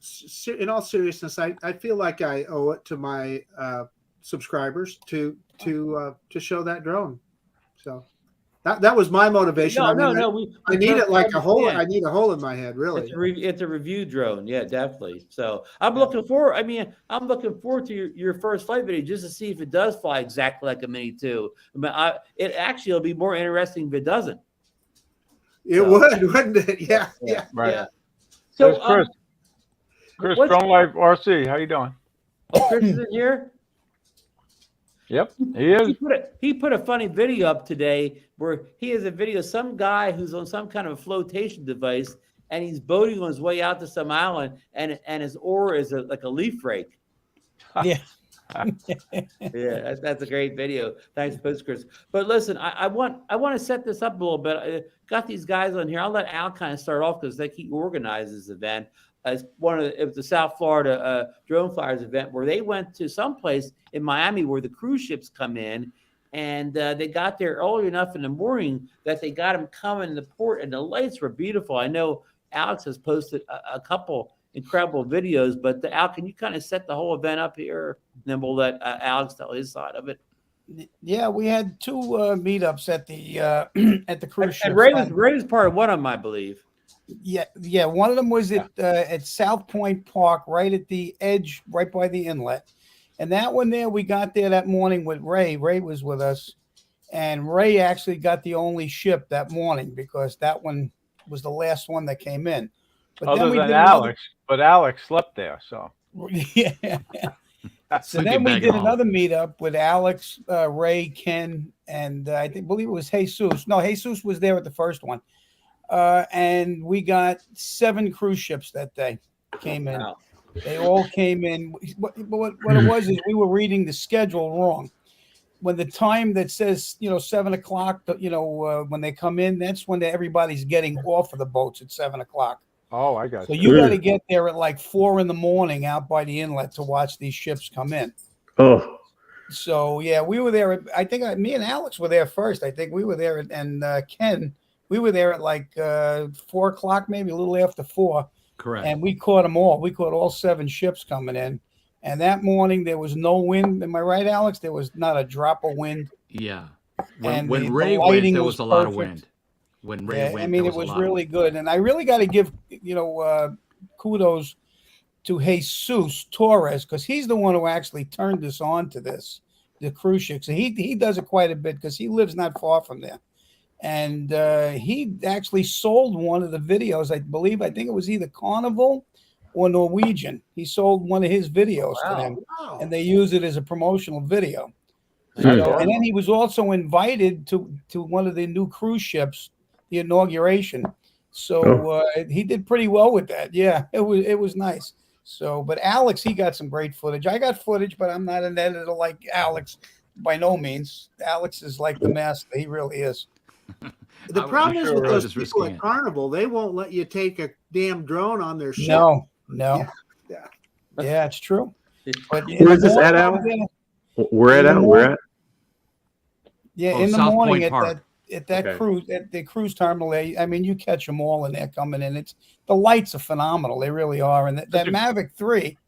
in all seriousness, I feel like I owe it to my subscribers to show that drone. So that was my motivation. I need it like a hole. I need a hole in my head, really. It's a review drone, yeah, definitely. So I'm looking forward. I'm looking forward to your first flight video just to see if it does fly exactly like a Mini 2. It'll be more interesting if it doesn't. It would, wouldn't it? Yeah. Right. Yeah. So, Chris, Drone Life RC, how you doing? Oh, Chris is in here. Yep, he is. He put a funny video up today where he has a video of some guy who's on some kind of a flotation device and he's boating on his way out to some island and his oar is like a leaf rake. Yeah. Yeah, that's a great video. Thanks, Post Chris. But listen, I want to set this up a little bit. I got these guys on here. I'll let Al kind of start off because he organized this event. It was the South Florida Drone Flyers event where they went to some place in Miami where the cruise ships come in, and they got there early enough in the morning that they got them coming in the port, and the lights were beautiful. I know Alex has posted a couple incredible videos, but Al, can you kind of set the whole event up here, and then we'll let Alex tell his side of it. Yeah, we had 2 meetups at the cruise ship. And Ray was part of one of them, I believe. Yeah. One of them was at South Point Park, right at the edge, right by the inlet. And that one there, we got there that morning with Ray. Ray was with us, and Ray actually got the only ship that morning because that one was the last one that came in. But other than Alex, but Alex slept there, so. Yeah. So then we did another meetup with Alex, Ray, Ken, and I believe it was Jesus. No, Jesus was there at the first one. And we got 7 cruise ships that day came in. Wow. They all came in. What it was is we were reading the schedule wrong. When the time that says, 7 o'clock, when they come in, that's when everybody's getting off of the boats at 7 o'clock. Oh, I got you. So you got to get there at like 4 a.m. out by the inlet to watch these ships come in. Oh. So, yeah, we were there. I think me and Alex were there first. I think we were there, and Ken, we were there at like 4 o'clock, maybe a little after 4. Correct. And we caught them all. We caught all 7 ships coming in. And that morning there was no wind. Am I right, Alex? There was not a drop of wind. Yeah. When Ray went, there was a lot of wind. When Ray went, it was really good. And I really got to give, kudos to Jesus Torres, because he's the one who actually turned this on to the cruise ship. So he does it quite a bit because he lives not far from there. And he actually sold one of the videos, I think it was either Carnival or Norwegian. He sold one of his videos to them, and they use it as a promotional video. So, and then he was also invited to one of the new cruise ships, the inauguration. So he did pretty well with that. Yeah, it was nice. So, but Alex, he got some great footage. I got footage, but I'm not an editor like Alex by no means. Alex is like the master. He really is. The problem is with those people at Carnival, they won't let you take a damn drone on their ship. No. Yeah, it's true. But where's this at, Alex? We're at? Yeah, in the South morning Point at that cruise, at the cruise terminal. I mean, you catch them all in there coming in. The lights are phenomenal. They really are. And that Mavic 3,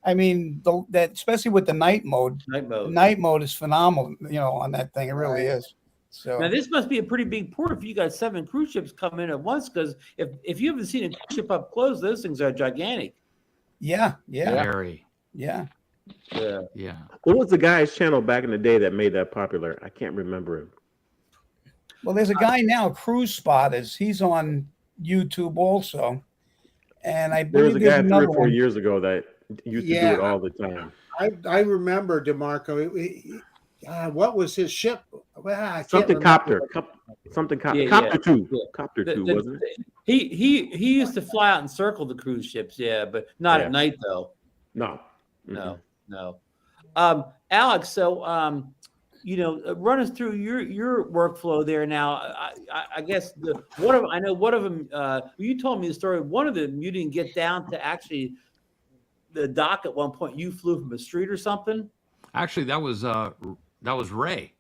I mean, that especially with the night mode. Night mode is phenomenal, on that thing. It really is. So Now this must be a pretty big port if you got 7 cruise ships coming in at once. Because if you haven't seen a cruise ship up close, those things are gigantic. yeah. Very. Yeah. Yeah. Yeah. What was the guy's channel back in the day that made that popular? I can't remember him. Well, there's a guy now, Cruise Spotters. He's on YouTube also. And I There was believe a there's guy 3 another or 4 one. years ago that used to do it all the time. I remember DeMarco. What was his ship? Well, I can't Something remember. copter. Yeah, Copter yeah. 2. Yeah. Copter 2, wasn't it? He used to fly out and circle the cruise ships, yeah, but not at night though. No. No. Alex, so run us through your workflow there now. I guess one of them. You told me the story. One of them you didn't get down to actually the dock at one point. You flew from a street or something. Actually, that was Ray.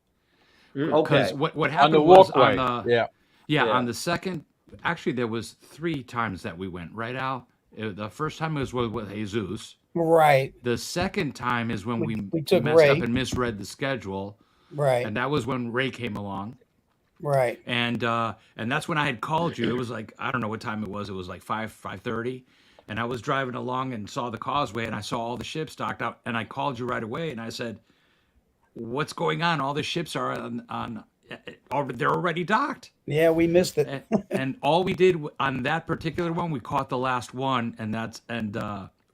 Okay. Because what happened On the was walkway. Yeah, on the second. Actually, there was 3 times that we went right out. The first time was with Jesus. Right. The second time is when we took messed Ray. up and misread the schedule. Right. And that was when Ray came along. Right. And that's when I had called you. It was like, I don't know what time it was. It was like 5:30. And I was driving along and saw the causeway and I saw all the ships docked out. And I called you right away and I said, what's going on? All the ships are they're already docked. Yeah, we missed it. And all we did on that particular one, we caught the last one.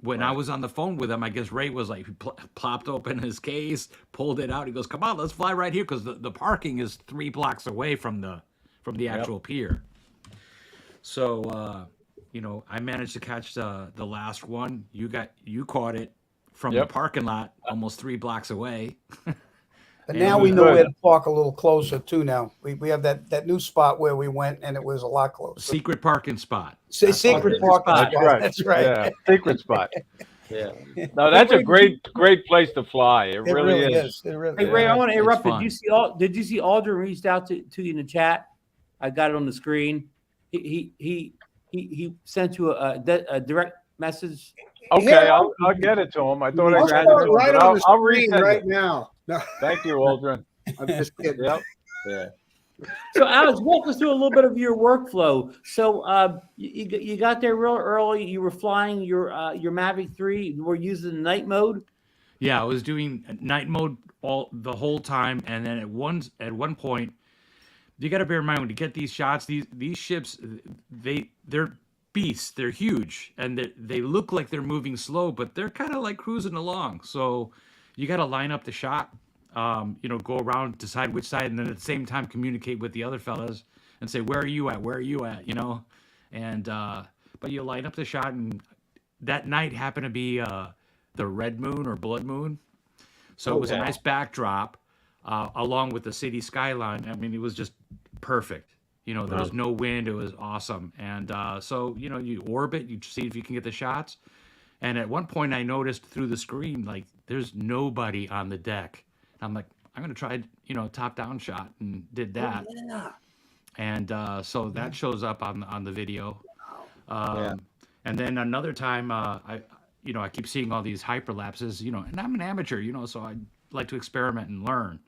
When I was on the phone with him, I guess Ray was like, plopped open his case, pulled it out. He goes, come on, let's fly right here. Because the parking is 3 blocks away from the actual pier. So, I managed to catch the last one. You caught it from the parking lot almost 3 blocks away. But now we know where to park a little closer too. Now we have that new spot where we went, and it was a lot closer. Secret parking spot. Secret parking spot. That's right. Yeah, secret spot. Yeah. No, that's a great place to fly. It really is. It really Hey is. Ray, I want to interrupt. It's Did you see Aldrin reached out to you in the chat? I got it on the screen. He sent you a direct message. Okay, I'll get it to him. I thought I got it. Right on the I'll screen resend right it. now. No, Thank you, Aldrin. I'm just kidding. Yep. Yeah. So Alex, walk us through a little bit of your workflow. So you got there real early. You were flying your Mavic 3. You were using night mode. Yeah, I was doing night mode the whole time, and then at one point, you got to bear in mind when you get these shots, these ships, they're beasts. They're huge, and they look like they're moving slow, but they're kind of like cruising along. So you got to line up the shot. Go around, decide which side, and then at the same time communicate with the other fellas and say, where are you at? Where are you at? And but you line up the shot, and that night happened to be the red moon or blood moon. So it was a nice backdrop along with the city skyline. I mean, it was just perfect. There was no wind. It was awesome. And so, you orbit, you see if you can get the shots. And at one point I noticed through the screen, like there's nobody on the deck. I'm like, I'm going to try, top down shot, and did that. Oh, yeah. And so that shows up on the video. And then another time, I keep seeing all these hyperlapses, and I'm an amateur, so I like to experiment and learn.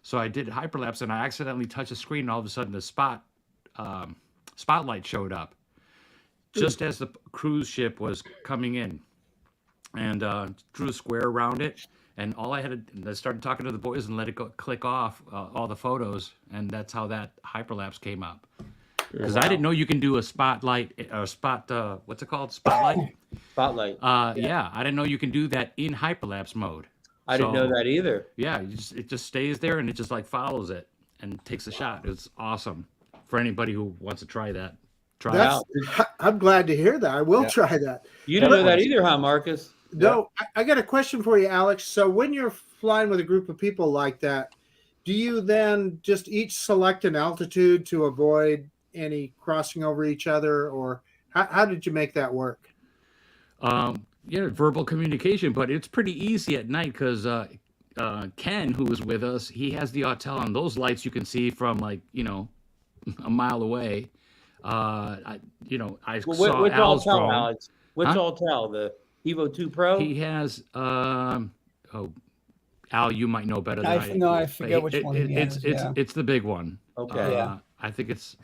So I did hyperlapse, and I accidentally touched the screen, and all of a sudden the spotlight showed up just as the cruise ship was coming in, and drew a square around it. And all I started talking to the boys and let it click off all the photos, and that's how that hyperlapse came up. Because I didn't know you can do a spotlight or what's it called? Spotlight. Spotlight. Yeah, I didn't know you can do that in hyperlapse mode. I didn't know that either. Yeah, it just stays there and it just like follows it and takes a shot. It's awesome for anybody who wants to try that. Try it out. I'm glad to hear that. I will try that. You didn't know that either, huh, Marcus? No, I got a question for you, Alex. So when you're flying with a group of people like that, do you then just each select an altitude to avoid any crossing over each other, or how did you make that work? Verbal communication, but it's pretty easy at night because Ken, who was with us, he has the Autel on. Those lights you can see from a mile away. I saw Al's drone. Alex? Which Autel? The Evo 2 Pro? He has Al, you might know better than I. No, I but forget which one he has, yeah. It's the big one. Okay. Yeah. I think it's.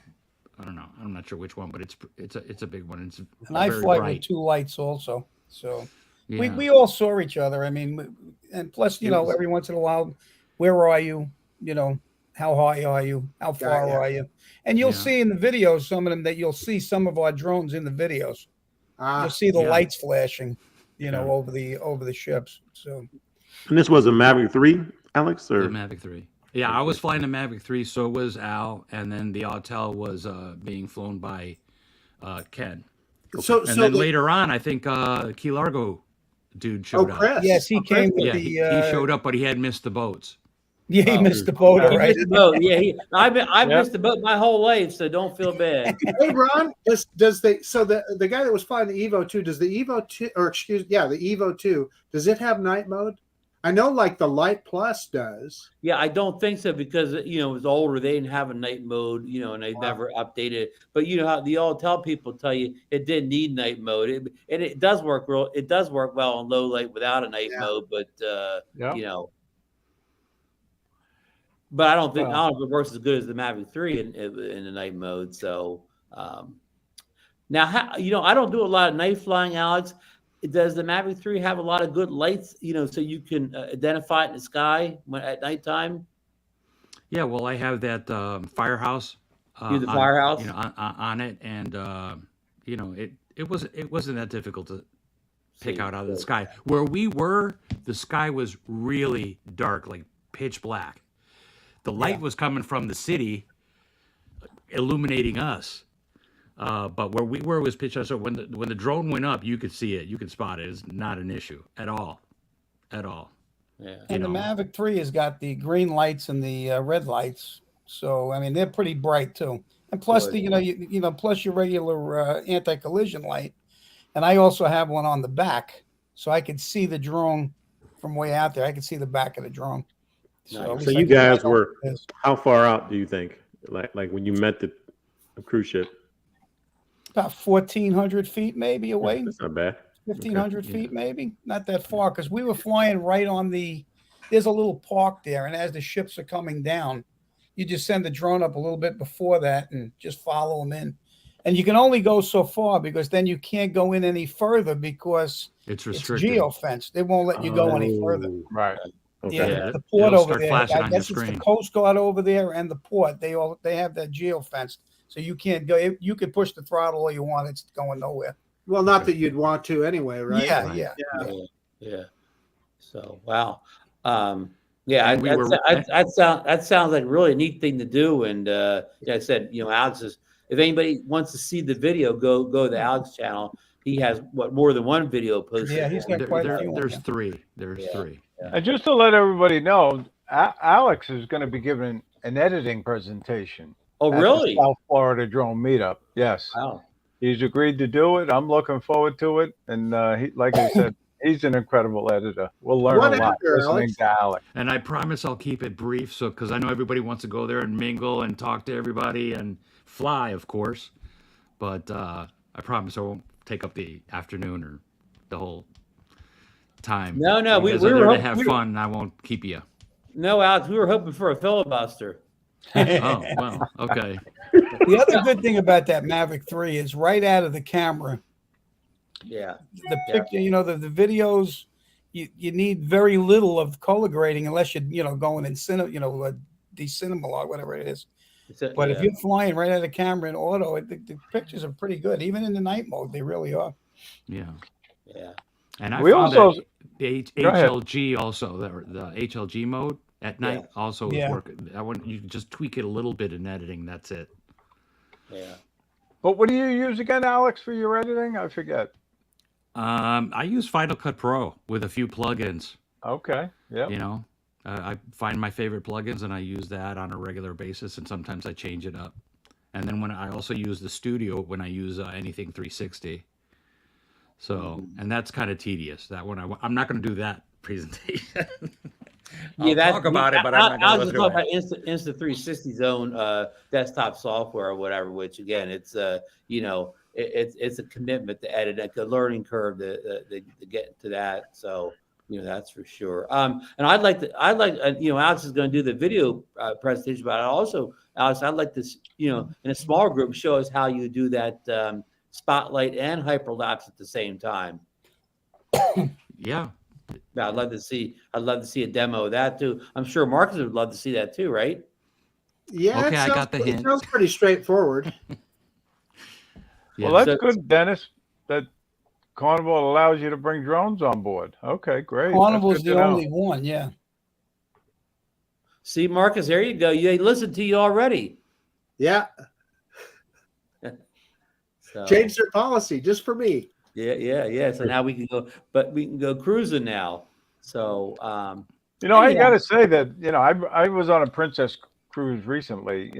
I don't know. I'm not sure which one, but it's a big one. It's And I very fly bright. with 2 lights also. So Yeah. we all saw each other. I mean, and plus, you It know, was- every once in a while, where are you? You know, how high are you? How far yeah. are you? And you'll Yeah. see in the videos, some of them, that you'll see some of our drones in the videos. Ah, You'll see the Yeah. lights flashing, you know, Yeah. over the ships. So And this was a Mavic 3, Alex, The or Mavic 3. Yeah, I was flying the Mavic 3, so was Al, and then the Autel was being flown by Ken. so And so then the, later on, I think Key Largo dude showed up. Chris. yes, he Chris came with Yeah, the. he showed up, but he had missed the boats. Yeah, he Oh. missed the boat. He All right. missed the boat. Yeah, I've Yep. missed the boat my whole life, so don't feel bad. Hey Ron, does the guy that was flying the Evo 2, does the Evo 2 or excuse the Evo 2, does it have night mode? I know like the Light Plus does. Yeah, I don't think so because it was older. They didn't have a night mode, and they never updated it. But you know how the Autel people tell you it didn't need night mode, and it does work real. It does work well on low light without a night mode, but Yeah. But I don't think Well. it works as good as the Mavic 3 in the night mode. So now, I don't do a lot of night flying, Alex. Does the Mavic 3 have a lot of good lights, so you can identify it in the sky at nighttime? Yeah, well, I have that firehouse. The firehouse? On it, and it wasn't that difficult to pick out of the sky. Where we were, the sky was really dark, like pitch black. The light was coming from the city, illuminating us. But where we were was pitch dark. So when the drone went up, you could see it, you could spot it. It's not an issue at all. Yeah. And the Mavic 3 has got the green lights and the red lights. So I mean, they're pretty bright too. And plus Good. plus your regular anti-collision light. And I also have one on the back, so I could see the drone from way out there. I could see the back of the drone. Nice. at least so I you can guys tell were what it is. how far out do you think? Like when you met the cruise ship? About 1,400 feet maybe away. That's not bad. 1,500 Okay. feet, maybe not that far, because we were flying right on there's a little park there, and as the ships are coming down, you just send the drone up a little bit before that and just follow them in. And you can only go so far because then you can't go in any further because It's it's restricted. geofenced. They won't let you go any further. Oh, Right. okay. Yeah, Yeah. the port It'll over start there. flashing I on your guess it's the screen. Coast Guard over there and the port. They have that geofenced, so you can't go. You could push the throttle all you want. It's going nowhere. Well, not that you'd want to anyway, right? Yeah, Right. yeah. Yeah. So wow. Yeah, And we were- that sounds like a really neat thing to do. And like I said, Alex is. If anybody wants to see the video, go to the Alex channel. He has more than one video posted. Yeah, he's got quite a few. There's on three. There's Yeah. three. And just to let everybody know, Alex is going to be giving an editing presentation. Oh, at the really? South Florida Drone Meetup. Yes. Wow. He's agreed to do it. I'm looking forward to it. And he, like I said, he's an incredible editor. We'll learn What a lot editor, listening Alex? to Alex. And I promise I'll keep it brief, because I know everybody wants to go there and mingle and talk to everybody and fly, of course. But I promise I won't take up the afternoon or the whole time. No, we You guys were are there to hop- have we- fun. And I won't keep you. No, Alex, we were hoping for a filibuster. Oh, well, okay. The other good thing about that Mavic 3 is right out of the camera, Yeah. the picture, the videos, you need very little of color grading unless you're going in de-cinema or whatever it is. But if you're flying right out of the camera in auto, the pictures are pretty good. Even in the night mode, they really are. Yeah. Yeah. And I We found also- that the Go ahead. HLG also, the HLG mode at night also is Yeah. working. You can just tweak it a little bit in editing. That's it. Yeah. But what do you use again, Alex, for your editing? I forget. I use Final Cut Pro with a few plugins. Okay. Yeah. I find my favorite plugins and I use that on a regular basis, and sometimes I change it up. And then when I also use the studio when I use anything 360. So, and that's kind of tedious. That one I'm not going to do that presentation. I'll talk about it, but I'm I not was going just to talking about Insta360 Zone desktop software or whatever. Which again, it's it's a commitment to edit, like a learning curve to get to that. So That's for sure. And I'd like, Alex is going to do the video presentation, but also, Alex, I'd like to, in a small group, show us how you do that spotlight and hyperlapse at the same time. Yeah. I'd love to see a demo of that too. I'm sure Marcus would love to see that too, right? Yeah, Okay, I got the hint. It sounds pretty straightforward. Well, that's good, Dennis. That Carnival allows you to bring drones on board. Okay, great. Carnival's the only one, yeah. See, Marcus, there you go. They listened to you already. Yeah. So, Change their policy just for me. Yeah. So now we can go cruising now. So, I got to say that, I was on a Princess cruise recently,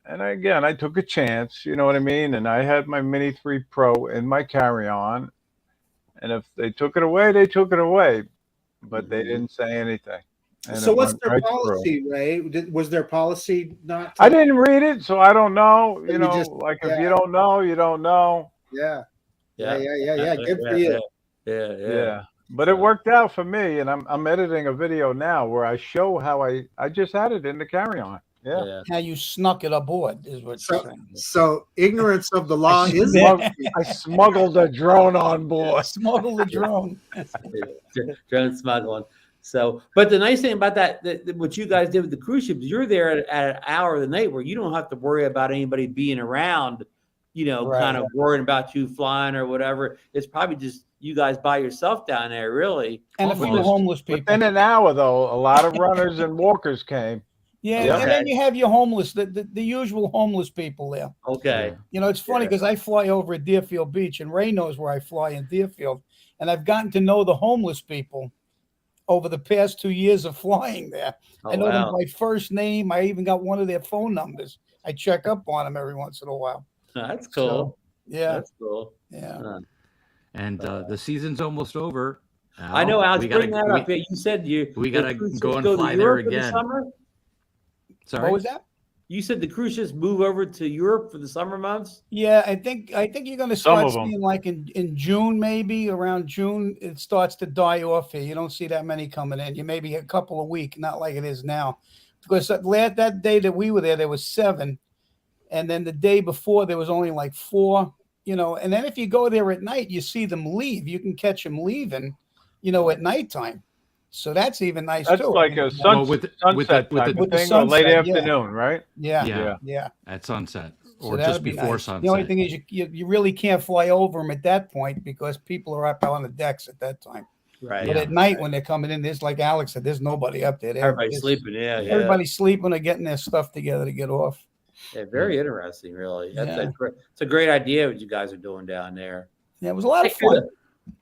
and again, I took a chance, you know what I mean? And I had my Mini 3 Pro in my carry-on. And if they took it away, they took it away. But they didn't say anything. And so what's their policy, Ray? Was their policy not? I didn't read it, so I don't know. If you don't know, you don't know. Yeah. Yeah. Good for you. Yeah. But it worked out for me, and I'm editing a video now where I show how I just had it in the carry-on. Yeah. How you snuck it aboard is what you're saying. So ignorance of the law is. I smuggled a drone on board. Smuggled the drone. Drone smuggling. So, but the nice thing about that what you guys did with the cruise ships, you're there at an hour of the night where you don't have to worry about anybody being around, kind of worrying about you flying or whatever. It's probably just you guys by yourself down there, really. And a few homeless people. Within an hour, though, a lot of runners and walkers came. Yeah, and then you have your homeless, the usual homeless people there. Okay. It's funny because I fly over at Deerfield Beach, and Ray knows where I fly in Deerfield, and I've gotten to know the homeless people over the past 2 years of flying there. I know them by first name. I even got one of their phone numbers. I check up on them every once in a while. That's cool. So, yeah. That's cool. Yeah. And the season's almost over. I know, Alex, bring that up. You said we got to go and fly there again. Sorry? What was that? You said the cruise ships move over to Europe for the summer months? Yeah, I think you're going to start seeing like in June, maybe around June, it starts to die off here. You don't see that many coming in. You maybe a couple a week, not like it is now. Because that day that we were there was 7. And then the day before, there was only like 4, And then if you go there at night, you see them leave. You can catch them leaving, at nighttime. So that's even nice too. That's like a sunset type of thing, or late afternoon, right? Yeah. At sunset or so just before nice. sunset. The only thing is you really can't fly over them at that point because people are up on the decks at that time. Right. But at night when they're coming in, there's like Alex said, there's nobody up there. Everybody's sleeping. Yeah. Everybody's sleeping or getting their stuff together to get off. Yeah, very interesting, really. It's a great idea what you guys are doing down there. Yeah, it was a lot of fun.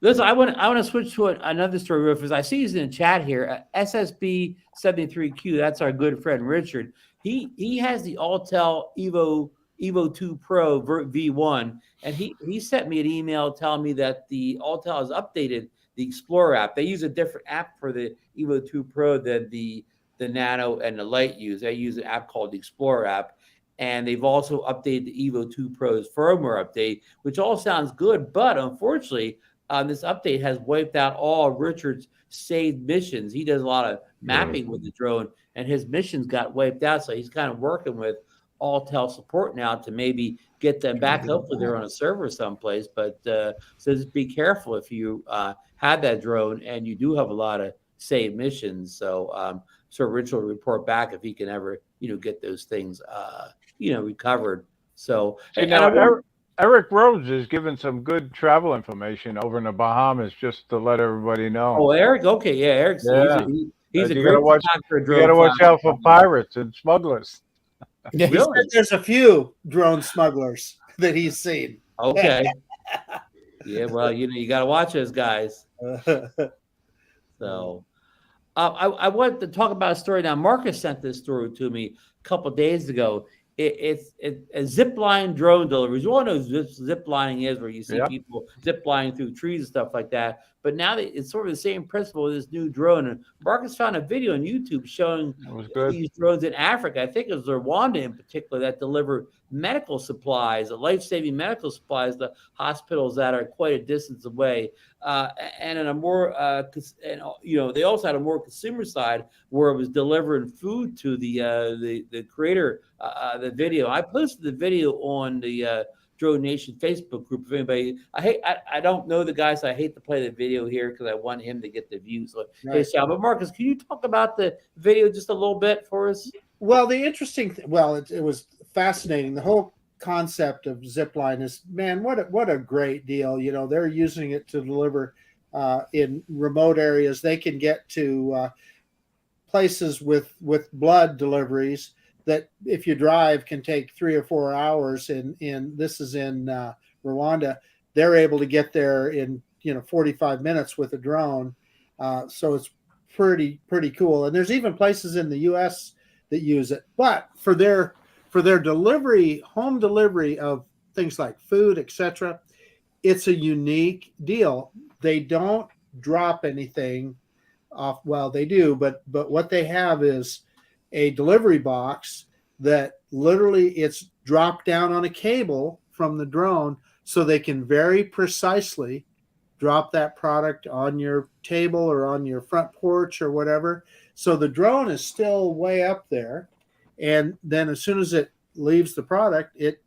Listen, I want to switch to another story real fast. I see he's in the chat here. SSB 73Q. That's our good friend Richard. He has the Autel Evo 2 Pro V1, and he sent me an email telling me that the Autel has updated the Explorer app. They use a different app for the Evo 2 Pro than the Nano and the Lite use. They use an app called the Explorer app. And they've also updated the Evo 2 Pro's firmware update, which all sounds good. But unfortunately, this update has wiped out all Richard's saved missions. He does a lot of mapping with the drone, and his missions got wiped out. So he's kind of working with Autel support now to maybe get them back. Hopefully they're on a server someplace. But so just be careful if you have that drone and you do have a lot of saved missions. So Richard will report back if he can ever, get those things, recovered. So Eric Rhodes is giving some good travel information over in the Bahamas, just to let everybody know. Oh, Eric. Okay, yeah, Eric's he's a great photographer. You got to watch out for pirates and smugglers. Yeah, he said there's a few drone smugglers that he's seen. Okay. Yeah, well, you got to watch those guys. So, I wanted to talk about a story now. Marcus sent this story to me a couple of days ago. It's a Zipline drone deliveries. You all know what ziplining is, where you see people ziplining through trees and stuff like that. But now it's sort of the same principle with this new drone. And Marcus found a video on YouTube showing these drones in Africa. I think it was Rwanda in particular that deliver medical supplies, life-saving medical supplies, to hospitals that are quite a distance away. And in a more, they also had a more consumer side where it was delivering food to the creator. The video, I posted the video on the DroneNation Facebook group. If anybody, I don't know the guy, so I hate to play the video here because I want him to get the views. So, Right. hey, Sal, but Marcus, can you talk about the video just a little bit for us? Well, the interesting it was fascinating. The whole concept of Zipline is, man, what a great deal. You know, they're using it to deliver in remote areas. They can get to places with blood deliveries that, if you drive, can take 3 or 4 hours. In this is in Rwanda. They're able to get there in 45 minutes with a drone. So it's pretty cool. And there's even places in the U.S. that use it, but for their delivery, home delivery of things like food, etc., it's a unique deal. They don't drop anything off. Well, they do, but what they have is a delivery box that literally it's dropped down on a cable from the drone, so they can very precisely drop that product on your table or on your front porch or whatever. So the drone is still way up there, and then as soon as it leaves the product, it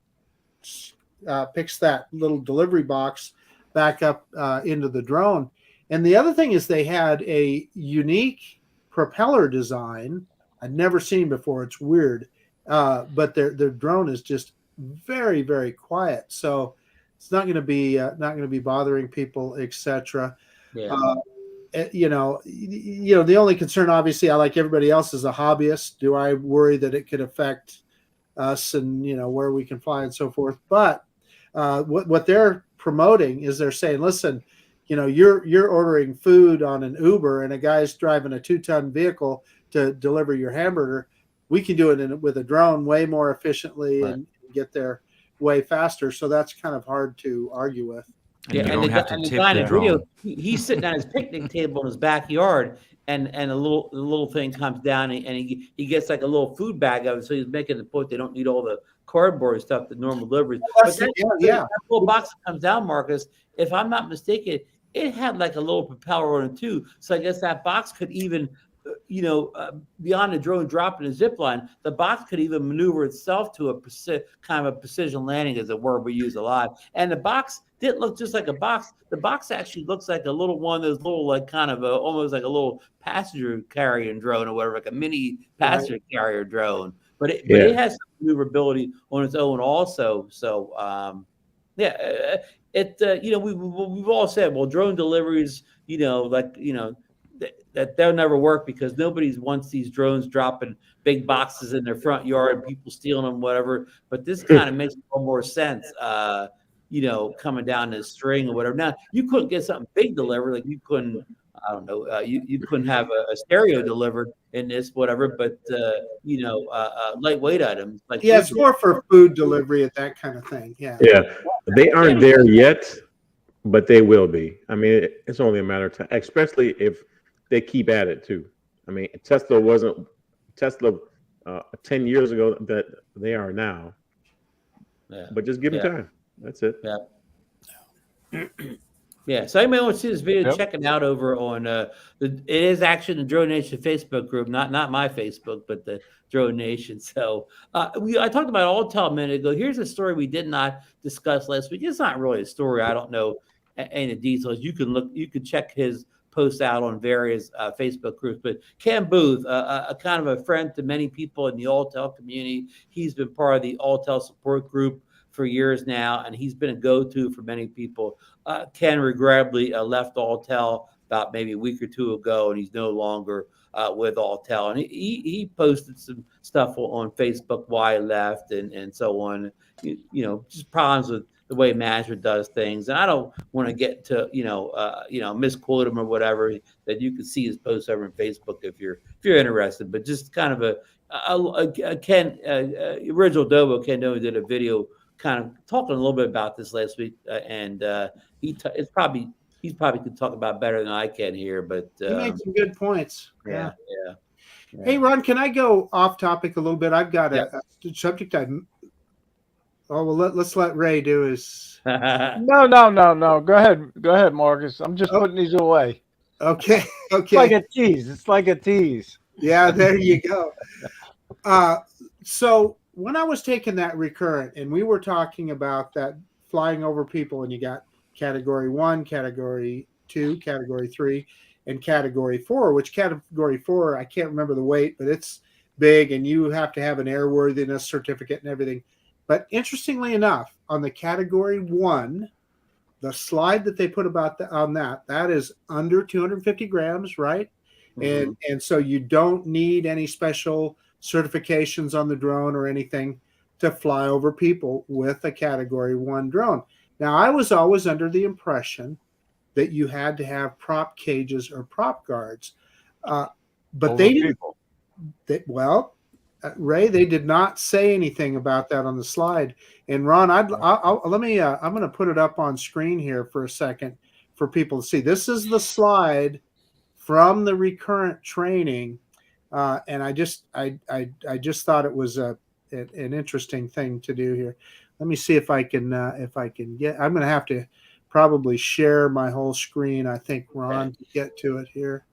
picks that little delivery box back up into the drone. And the other thing is they had a unique propeller design I'd never seen before. It's weird, but their drone is just very, very quiet. So it's not going to be bothering people, etc. Yeah. The only concern, obviously, I, like everybody else, is a hobbyist. Do I worry that it could affect us and where we can fly and so forth? But what they're promoting is they're saying, listen, you're ordering food on an Uber and a guy's driving a 2-ton vehicle to deliver your hamburger. We can do it with a drone way more efficiently, right, and get there way faster. So that's kind of hard to argue with. And you don't have to tip the drone. He's sitting on his picnic table in his backyard, and a little thing comes down, and he gets like a little food bag of it. So he's making the point they don't need all the cardboard stuff that normal deliveries. But that little box that comes down, Marcus, if I'm not mistaken, it had like a little propeller on it too. So I guess that box could even, beyond the drone dropping a zip line, the box could even maneuver itself to a kind of a precision landing, is a word we use a lot. And the box didn't look just like a box. The box actually looks like a little one of those little, like kind of almost like a little passenger carrying drone or whatever, like a mini passenger carrier drone. But it has some maneuverability on its own also. So we've all said, well, drone deliveries, that they'll never work because nobody wants these drones dropping big boxes in their front yard and people stealing them, whatever. But this kind of makes a little more sense, coming down the string or whatever. Now, you couldn't get something big delivered, like you couldn't, I don't know, you couldn't have a stereo delivered in this, whatever, but, lightweight items. Like it's more for food delivery and that kind of thing. Yeah. Yeah. They aren't there yet, but they will be. I mean, it's only a matter of time, especially if they keep at it too. I mean, Tesla 10 years ago that they are now. Yeah. But just give them time. That's it. Yeah. Yeah. So anybody wants to see this video, check it out over on it is actually the DroneNation Facebook group, not my Facebook, but the DroneNation. So I talked about Autel a minute ago. Here's a story we did not discuss last week. It's not really a story. I don't know any details. You can check his posts out on various Facebook groups. But Cam Booth, a kind of a friend to many people in the Autel community. He's been part of the Autel support group for years now, and he's been a go-to for many people. Ken regrettably left Autel about maybe a week or two ago, and he's no longer with Autel. And he posted some stuff on Facebook why he left and so on. Just problems with the way management does things. And I don't want to get to misquote him or whatever. That you can see his posts over on Facebook if you're interested. But just kind of a Ken original Dobo Ken Dobo did a video kind of talking a little bit about this last week, and he probably could talk about it better than I can here. But he made some good points. Yeah. Hey, Ron, can I go off topic a little bit? I've got a subject Oh well, let's let Ray do his. No. Go ahead, Marcus. I'm just putting these away. Okay, It's like okay, a tease. It's like a tease. yeah, there you go. So when I was taking that recurrent, and we were talking about that flying over people, and you got category 1, category 2, category 3, and category 4. Which category 4? I can't remember the weight, but it's big, and you have to have an airworthiness certificate and everything. But interestingly enough, on the category 1, the slide that they put on that is under 250 grams, right? Mhm. And so you don't need any special certifications on the drone or anything to fly over people with a category 1 drone. Now, I was always under the impression that you had to have prop cages or prop guards, but Over they didn't. people. Ray, they did not say anything about that on the slide. And Ron, I'm going to put it up on screen here for a second for people to see. This is the slide from the recurrent training, and I just thought it was an interesting thing to do here. Let me see if I can get. I'm going to have to probably share my whole screen, I think, Ron, to get to it here.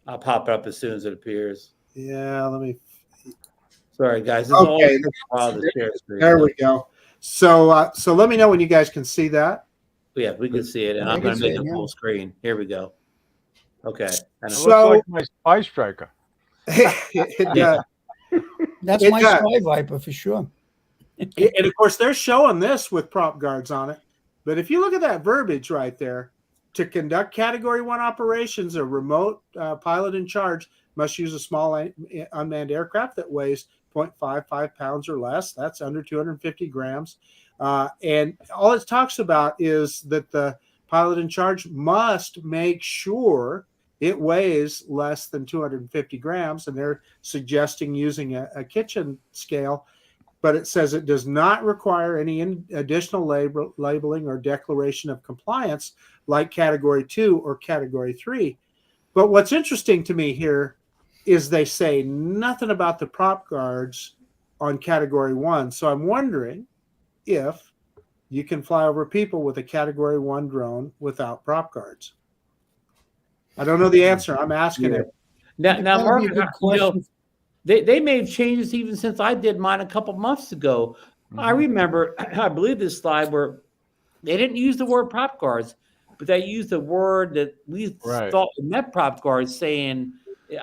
I'll pop it up as soon as it appears. Yeah, let me. Sorry, guys. Okay, there we go. So let me know when you guys can see that. Yeah, we can see it, and I I'm can going to see make it, it yeah. full screen. Here we go. Okay. It So- looks like my Spy Striker. That's It my does. Spy Viper for sure. And of course, they're showing this with prop guards on it. But if you look at that verbiage right there, to conduct Category 1 operations, a remote pilot in charge must use a small unmanned aircraft that weighs 0.55 pounds or less. That's under 250 grams. And all it talks about is that the pilot in charge must make sure it weighs less than 250 grams. And they're suggesting using a kitchen scale. But it says it does not require any additional labeling or declaration of compliance like Category 2 or Category 3. But what's interesting to me here is they say nothing about the prop guards on Category 1. So I'm wondering if you can fly over people with a Category 1 drone without prop guards. I don't know the answer. I'm asking it. Now, That'd be a Mark, good question. they made changes even since I did mine a couple months ago. I remember, I believe this slide where they didn't use the word prop guards, but they used the word that we Right. thought met prop guards, saying,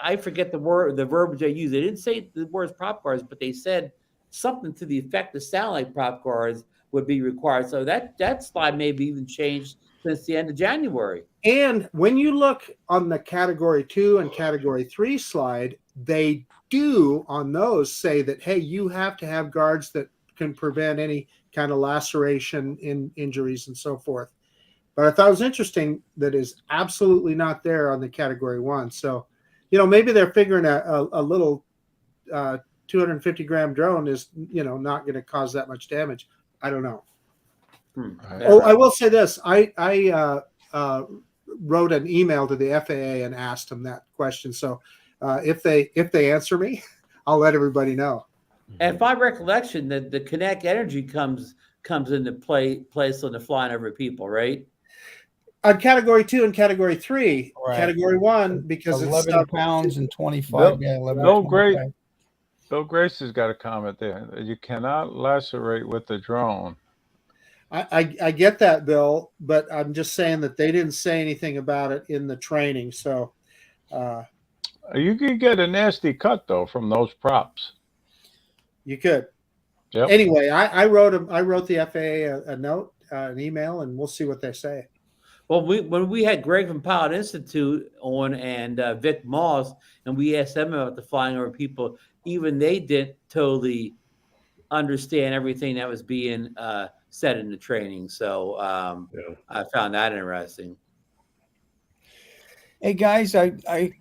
I forget the verbiage they used. They didn't say the words prop guards, but they said something to the effect of sound like prop guards would be required. So that slide may be even changed since the end of January. And when you look on the Category 2 and Category 3 slide, they do on those say that, hey, you have to have guards that can prevent any kind of laceration, injuries, and so forth. But I thought it was interesting that is absolutely not there on the Category 1. So, maybe they're figuring a little 250 gram drone is, not going to cause that much damage. I don't know. Oh, I will say this. I wrote an email to the FAA and asked them that question. So if they answer me, I'll let everybody know. And by recollection, that the kinetic energy comes into place on the flying over people, right? On Category 2 and Category 3, Right. Category 1, because 11 it's pounds and 25. Bill- 11 Bill 25. Bill Grace has got a comment there. You cannot lacerate with the drone. I get that, Bill, but I'm just saying that they didn't say anything about it in the training. So You could get a nasty cut though from those props. you could. Yep. Anyway, I wrote the FAA a note, an email, and we'll see what they say. Well, when we had Greg from Pilot Institute on and Vic Moss, and we asked them about the flying over people, even they didn't totally understand everything that was being said in the training. So I found that interesting. Hey guys, I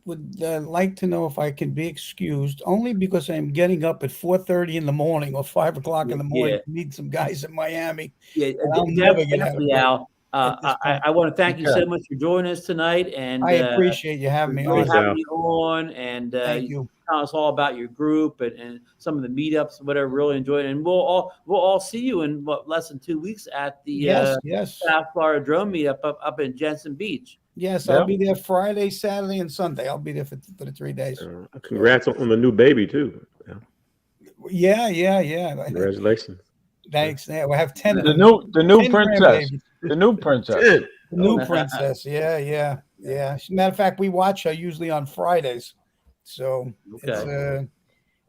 would like to know if I can be excused, only because I'm getting up at 4:30 in the morning or 5 o'clock in the morning to meet some guys in Miami. Yeah, I'll never get out of definitely, bed Al. at this point. I want to thank you so Okay. much for joining us tonight, and I appreciate you having me great on. Thanks, having Al. you on. And Thank you. tell us all about your group and some of the meetups, whatever. Really enjoyed it, and we'll all see you in less than 2 weeks at the Yes. South Florida Drone Meetup up in Jensen Beach. Yes, Yeah. I'll be there Friday, Saturday, and Sunday. I'll be there for the 3 days. Congrats on the new baby too. Yeah. Congratulations. Thanks. Yeah, we'll have 10 of The them. new 10 princess. grandbabies. The new princess. Good. The new princess. Yeah. Matter of fact, we watch her usually on Fridays. So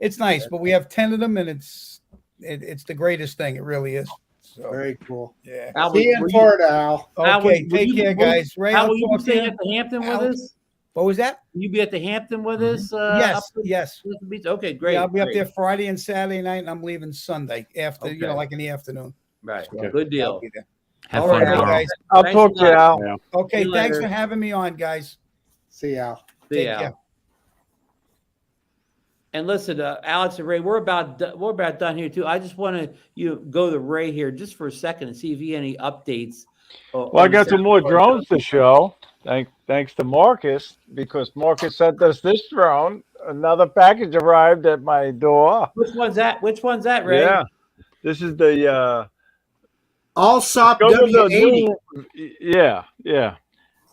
it's nice. But we have 10 of them, and it's the greatest thing. It really is. So Very cool. yeah. Al, See you in Florida, Al. Okay, take care, guys. Ray, Al, I'll will you be talk to staying you. at the Hampton with Alex? us? What was that? Will you be at the Hampton with us? Yes. Jensen Beach? Okay, great. Yeah, I'll be up great. there Friday and Saturday night, and I'm leaving Sunday after, Okay. like in the afternoon. Right. Okay. Good I'll deal. be there. Have All fun right, tomorrow. guys. I'll Thanks talk a to you, lot. Al. Okay, See you thanks later. for having me on, guys. See you, Al. See Take ya. care. And listen, Alex and Ray, we're about done here too. I just want to go to Ray here just for a second and see if he had any updates. Well, I got some more drones to show. Thanks to Marcus, because Marcus sent us this drone. Another package arrived at my door. Which one's that? Ray? Yeah, this is the Allsop Go to the W80. yeah.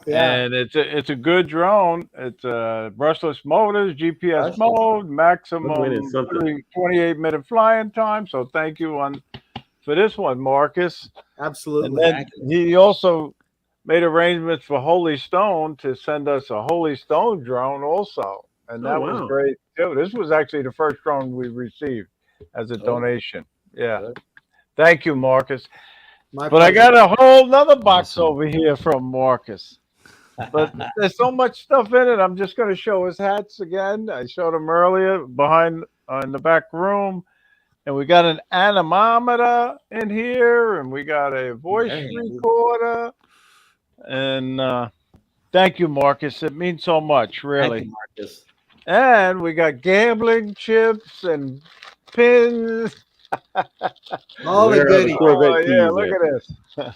And it's a good drone. It's brushless motors, GPS mode, maximum winning something. 28-minute flying time. So thank you for this one, Marcus. And Absolutely. then he also made arrangements for Holy Stone to send us a Holy Stone drone also. And that was wow. great too. This was actually the first drone we received as a donation. Yeah. Good. Thank you, Marcus. My But I pleasure. got a whole nother box Awesome. over here from Marcus. But there's so much stuff in it. I'm just going to show his hats again. I showed him earlier behind in the back room. And we got an anemometer in here. And we got a voice recorder. And thank you, Marcus. It means so much, really. Thank you, Marcus. And we got gambling chips and pins. All the Where are the goodies. Corvette Oh, yeah, keys look at? at this.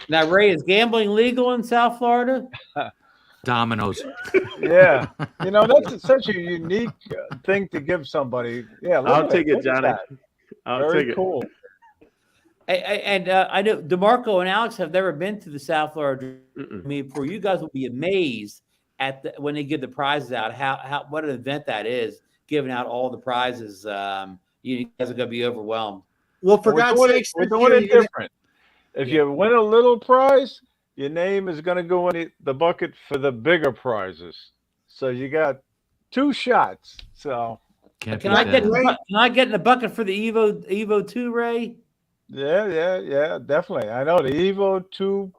Now, Ray, is gambling legal in South Florida? Dominoes. Yeah, that's such a unique thing to give somebody. Yeah, look I'll at take it, Look at Johnny. that. I'll Very take it. cool. And I know DeMarco and Alex have never been to the South Florida Mm-mm. meet before. You guys will be amazed at when they give the prizes out. How what an event that is, giving out all the prizes. You guys are going to be overwhelmed. Well, for God's sakes, we're this doing year it different. If you win a little prize, your name is going to go in the bucket for the bigger prizes. So you got 2 shots. So Can't Can beat I get that. can I get in the bucket for the Evo 2, Ray? yeah, definitely. I know the Evo 2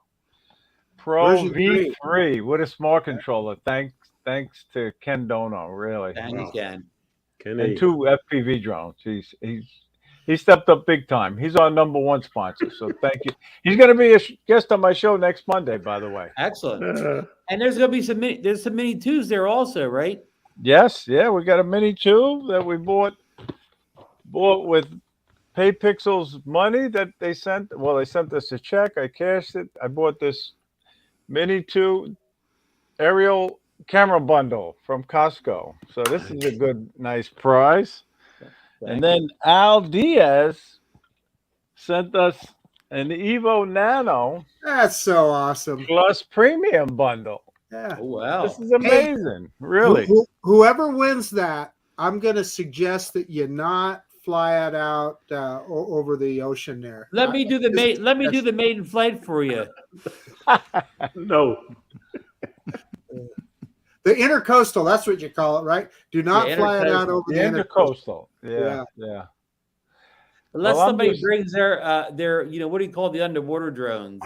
Pro Version V3 with a smart controller. Thanks to Ken Dono, really. And you can. Can And they? 2 FPV drones. He stepped up big time. He's our #1 sponsor. So thank you. He's going to be a guest on my show next Monday, by the way. Excellent. And there's going to be some mini 2s there also, right? Yes, yeah, we got a Mini 2 that we bought with PayPixel's money that they sent. Well, they sent us a check. I cashed it. I bought this Mini 2 aerial camera bundle from Costco. So this is a good, nice prize. And then Al Diaz sent us an Evo Nano That's so awesome. Plus Premium bundle. Yeah. Oh, wow. This is amazing, really. Whoever wins that, I'm going to suggest that you not fly it out over the ocean there. Let me do the maiden flight for you. No. The intercoastal, that's what you call it, right? Do not Yeah, fly it out intercoastal. over The the intercoastal. intercoastal. Yeah. Unless Well, I'm somebody just- brings their what do you call the underwater drones?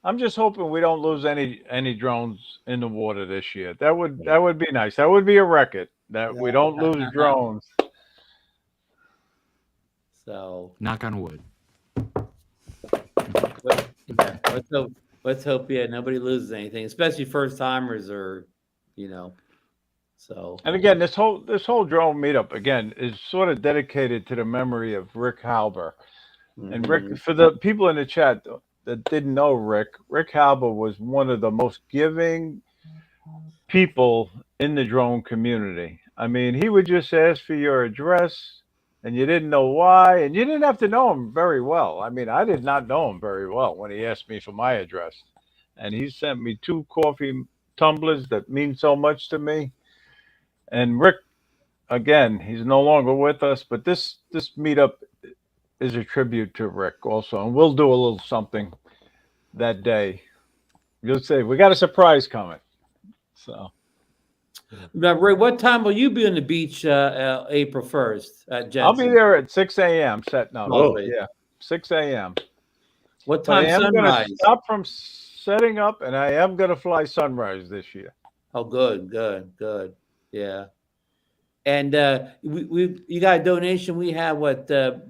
I'm just hoping we don't lose any drones in the water this year. That would be nice. That would be a record that we don't lose drones. So Knock on wood. let's hope nobody loses anything, especially first timers or so. And again, this whole drone meetup again is sort of dedicated to the memory of Rick Halber. And Rick, for the people in the chat that didn't know Rick Halber was one of the most giving people in the drone community. I mean, he would just ask for your address and you didn't know why, and you didn't have to know him very well. I mean, I did not know him very well when he asked me for my address. And he sent me 2 coffee tumblers that mean so much to me. And Rick, again, he's no longer with us, but this meetup is a tribute to Rick also, and we'll do a little something that day. You'll see, we got a surprise coming. So Now, Ray, what time will you be on the beach April 1st at Jensen? I'll be there at 6 a.m. setting up. Oh. Yeah, 6 a.m. What But I time am going sunrise? to stop from setting up, and I am going to fly sunrise this year. Oh, good. Yeah. And you got a donation. We have what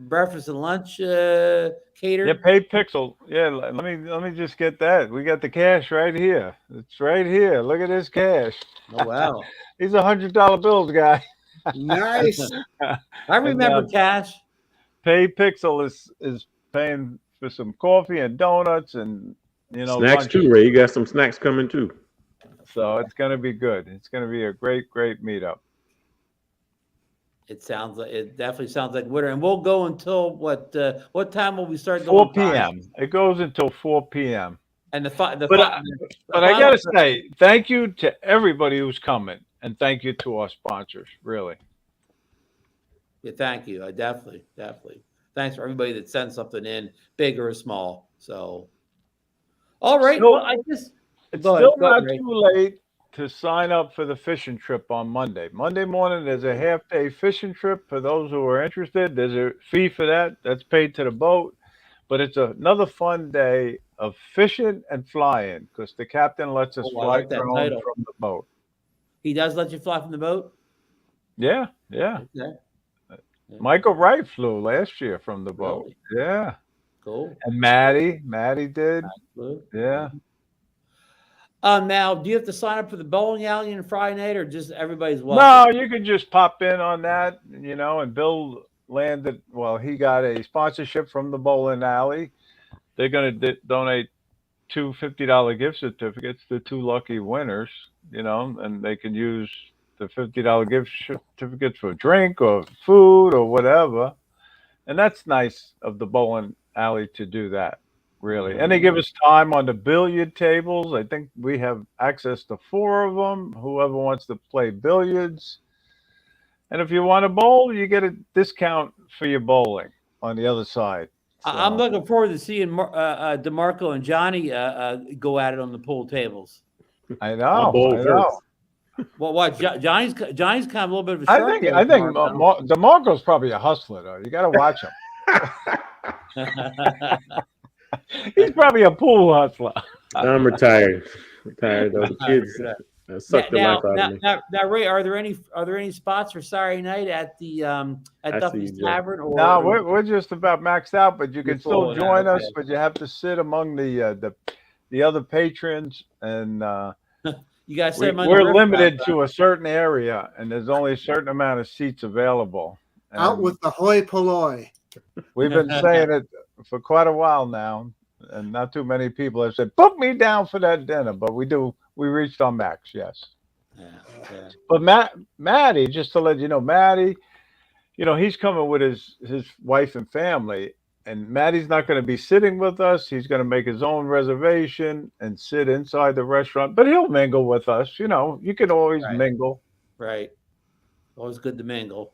breakfast and lunch catered. Yeah, pay Pixel. Yeah, let me just get that. We got the cash right here. It's right here. Look at this cash. Oh wow, He's $100 bills guy. Nice. I remember cash. Pay Pixel is paying for some coffee and donuts and Snacks lunch. too, Ray. You got some snacks coming too. So it's gonna be good. It's gonna be a great meetup. It definitely sounds like winter, and we'll go until what time will we start? 4 p.m. It goes until 4 p.m. And But I gotta say, thank you to everybody who's coming, and thank you to our sponsors. Really. Yeah, thank you. I definitely. Thanks for everybody that sent something in, big or small. So, all right. So, well, I just It's go still ahead, not Ray. too late to sign up for the fishing trip on Monday. Monday morning, there's a half-day fishing trip for those who are interested. There's a fee for that. That's paid to the boat. But it's another fun day of fishing and flying because the captain lets us Oh, I fly like that drone title. from the boat. He does let you fly from the boat. Yeah. Okay. Michael Wright flew last year from the boat. Really? Yeah. Cool. And Maddie did. Blue. Yeah. Now, do you have to sign up for the bowling alley on Friday night, or just everybody's No, welcome? you can just pop in on that, and Bill landed, well, he got a sponsorship from the bowling alley. They're going to donate 2 $50 gift certificates to 2 lucky winners, and they can use the $50 gift certificates for drink or food or whatever. And that's nice of the bowling alley to do that, really. And they give us time on the billiard tables. I think we have access to 4 of them, whoever wants to play billiards. And if you want to bowl, you get a discount for your bowling on the other side. So, I'm looking forward to seeing DeMarco and Johnny go at it on the pool tables. I I'll bowl know. first. Well, what Johnny's kind of a little bit of a I shark. think DeMarco's probably a hustler, though. You got to watch him. He's probably a pool hustler. I'm retired. Though. The kids sucked the life out of me. Now, Ray, are there any spots for Saturday night at the at Duffy's Tavern? Or No, we're just about maxed out, but you can still join us. Okay. But you have to sit among the other patrons, and you guys say we're limited to a certain area, and there's only a certain amount of seats available. And Out with the hoi polloi. we've been saying it for quite a while now, and not too many people have said, "Book me down for that dinner," but we do. We reached our max, yes. Yeah. But Maddie, just to let you know, Maddie, he's coming with his wife and family, and Maddie's not going to be sitting with us. He's going to make his own reservation and sit inside the restaurant, but he'll mingle with us. You can always mingle. Right. Always good to mingle.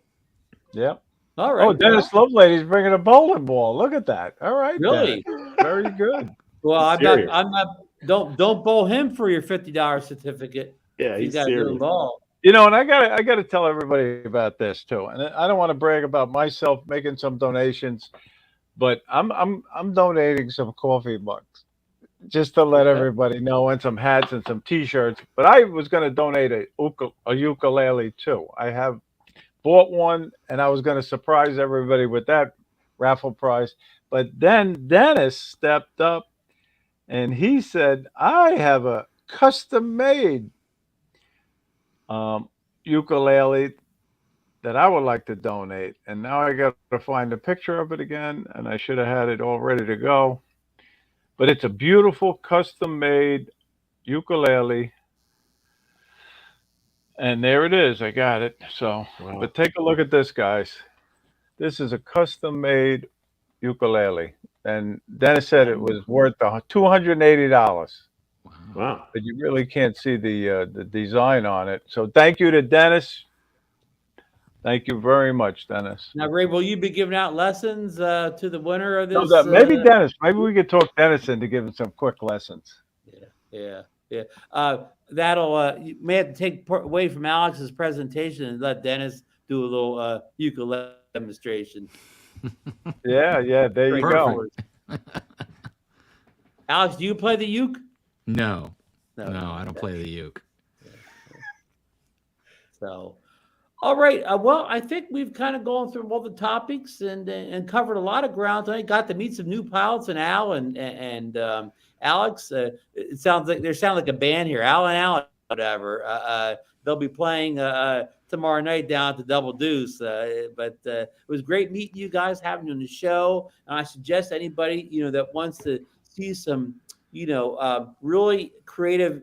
Yeah. All right. Oh, Dennis Lovelady's bringing a bowling ball. Look at that. All right. Really? Dennis. Very good. Well, I'm not. Don't bowl him for your $50 certificate. Yeah, he's got serious. to ball. And I gotta tell everybody about this too. And I don't want to brag about myself making some donations, but I'm donating some coffee mugs just to let everybody know, and some hats and some T-shirts. But I was going to donate a ukulele too. I have bought one, and I was going to surprise everybody with that raffle prize. But then Dennis stepped up, and he said, "I have a custom-made ukulele that I would like to donate." And now I got to find a picture of it again, and I should have had it all ready to go. But it's a beautiful custom-made ukulele, And there it is. I got it. So, Wow. but take a look at this, guys. This is a custom-made ukulele, and Dennis said it was worth $280. Wow. But you really can't see the design on it. So thank you to Dennis. Thank you very much, Dennis. Now, Ray, will you be giving out lessons to the winner of So this? maybe Dennis. Maybe we could talk Dennis into giving some quick lessons. Yeah. That'll you may have to take away from Alex's presentation and let Dennis do a little ukulele demonstration. Yeah. There you go. Alex, do you play the uke? No, I don't play the uke. So, all right. Well, I think we've kind of gone through all the topics and covered a lot of ground tonight. Got to meet some new pilots, and Al and Alex. It sounds like they sound like a band here. Al and Alex, whatever. They'll be playing tomorrow night down at the Double Deuce. But it was great meeting you guys, having you on the show. And I suggest anybody that wants to see some really creative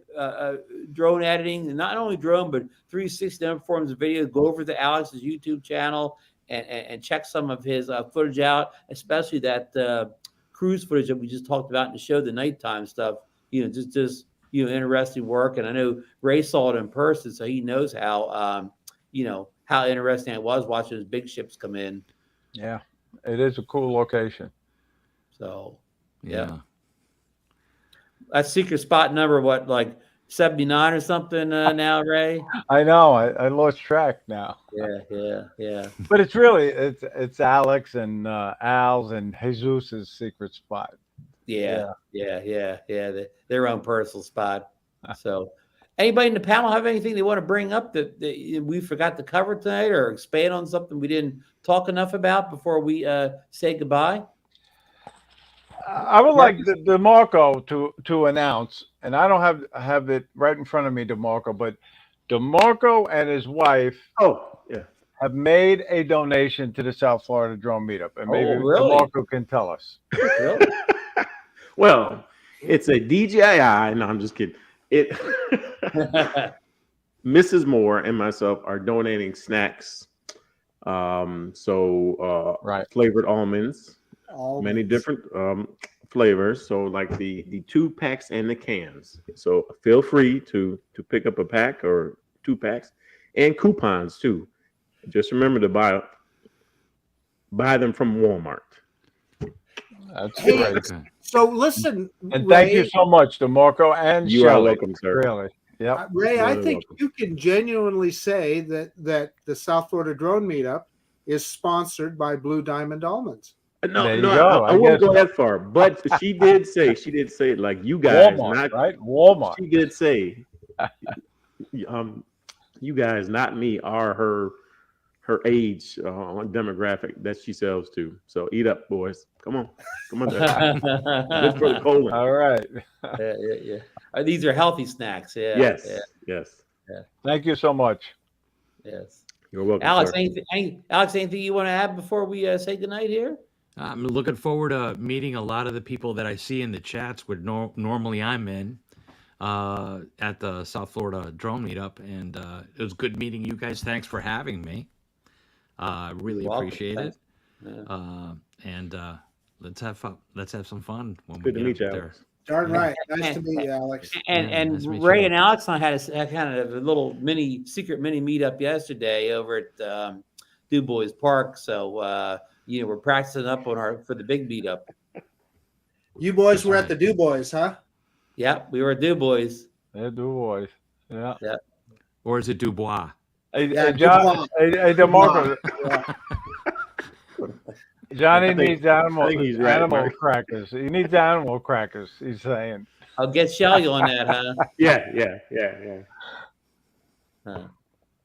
drone editing, and not only drone, but 360 different forms of video. Go over to Alex's YouTube channel and check some of his footage out, especially that cruise footage that we just talked about in the show, the nighttime stuff. Just interesting work. And I know Ray saw it in person, so he knows how how interesting it was watching those big ships come in. Yeah, it is a cool location. So Yeah. That's secret spot number, what, like 79 or something now, Ray? I know. I lost track now. Yeah. But it's really it's Alex and Al's and Jesus's secret spot. Yeah. Their own personal spot. So, anybody in the panel have anything they want to bring up that we forgot to cover tonight, or expand on something we didn't talk enough about before we say goodbye? I would like DeMarco to announce, and I don't have it right in front of me, DeMarco, but DeMarco and his wife have made a donation to the South Florida Drone Meetup, and maybe really? DeMarco can tell us. Really? Well, it's a DJI. No, I'm just kidding. Mrs. Moore and myself are donating snacks. Flavored almonds. Many different flavors, so like the 2 packs and the cans. So feel free to pick up a pack or 2 packs, and coupons too. Just remember to buy them from Walmart. That's Hey, great. Okay. So listen, And Ray, thank you so much, DeMarco and You are Shelley. welcome, sir. Really. Yep. Ray, I You're think welcome. you can genuinely say that the South Florida Drone Meetup is sponsored by Blue Diamond Almonds. No, There you no, go. I I won't guess- go that far. But she did say like you guys, Walmart, right? Walmart. She did say, you guys, not me, are her age demographic that she sells to. So eat up, boys. Come on. Good for the colon. All right. Yeah. These are healthy snacks. Yeah. Yes. Thank you so much. Yes. You're welcome, Alex, sir. anything you want to add before we say goodnight here? I'm looking forward to meeting a lot of the people that I see in the chats where normally I'm in at the South Florida Drone Meetup, and it was good meeting you guys. Thanks for having me. Really You're welcome. appreciate Thanks. it. Yeah. And let's have fun. Let's have some fun when Good to we meet get you, up there. Alex. Darn right. Nice to meet you, Alex. And Yeah, nice to meet Ray you. and Alex and I had a kind of a little secret mini meetup yesterday over at Du Bois Park. So we're practicing up on for the big meetup. You boys That's were right. at the Du Bois, huh? Yeah, we were at Du Bois. Yeah, Du Bois. Yeah. Or is it Dubois? Hey, Yeah, John, hey, DeMarco. Yeah. Johnny I think- needs animal I think he's right, animal Mark. crackers. He needs animal crackers. He's saying. I'll get Shelly on that, huh? Yeah.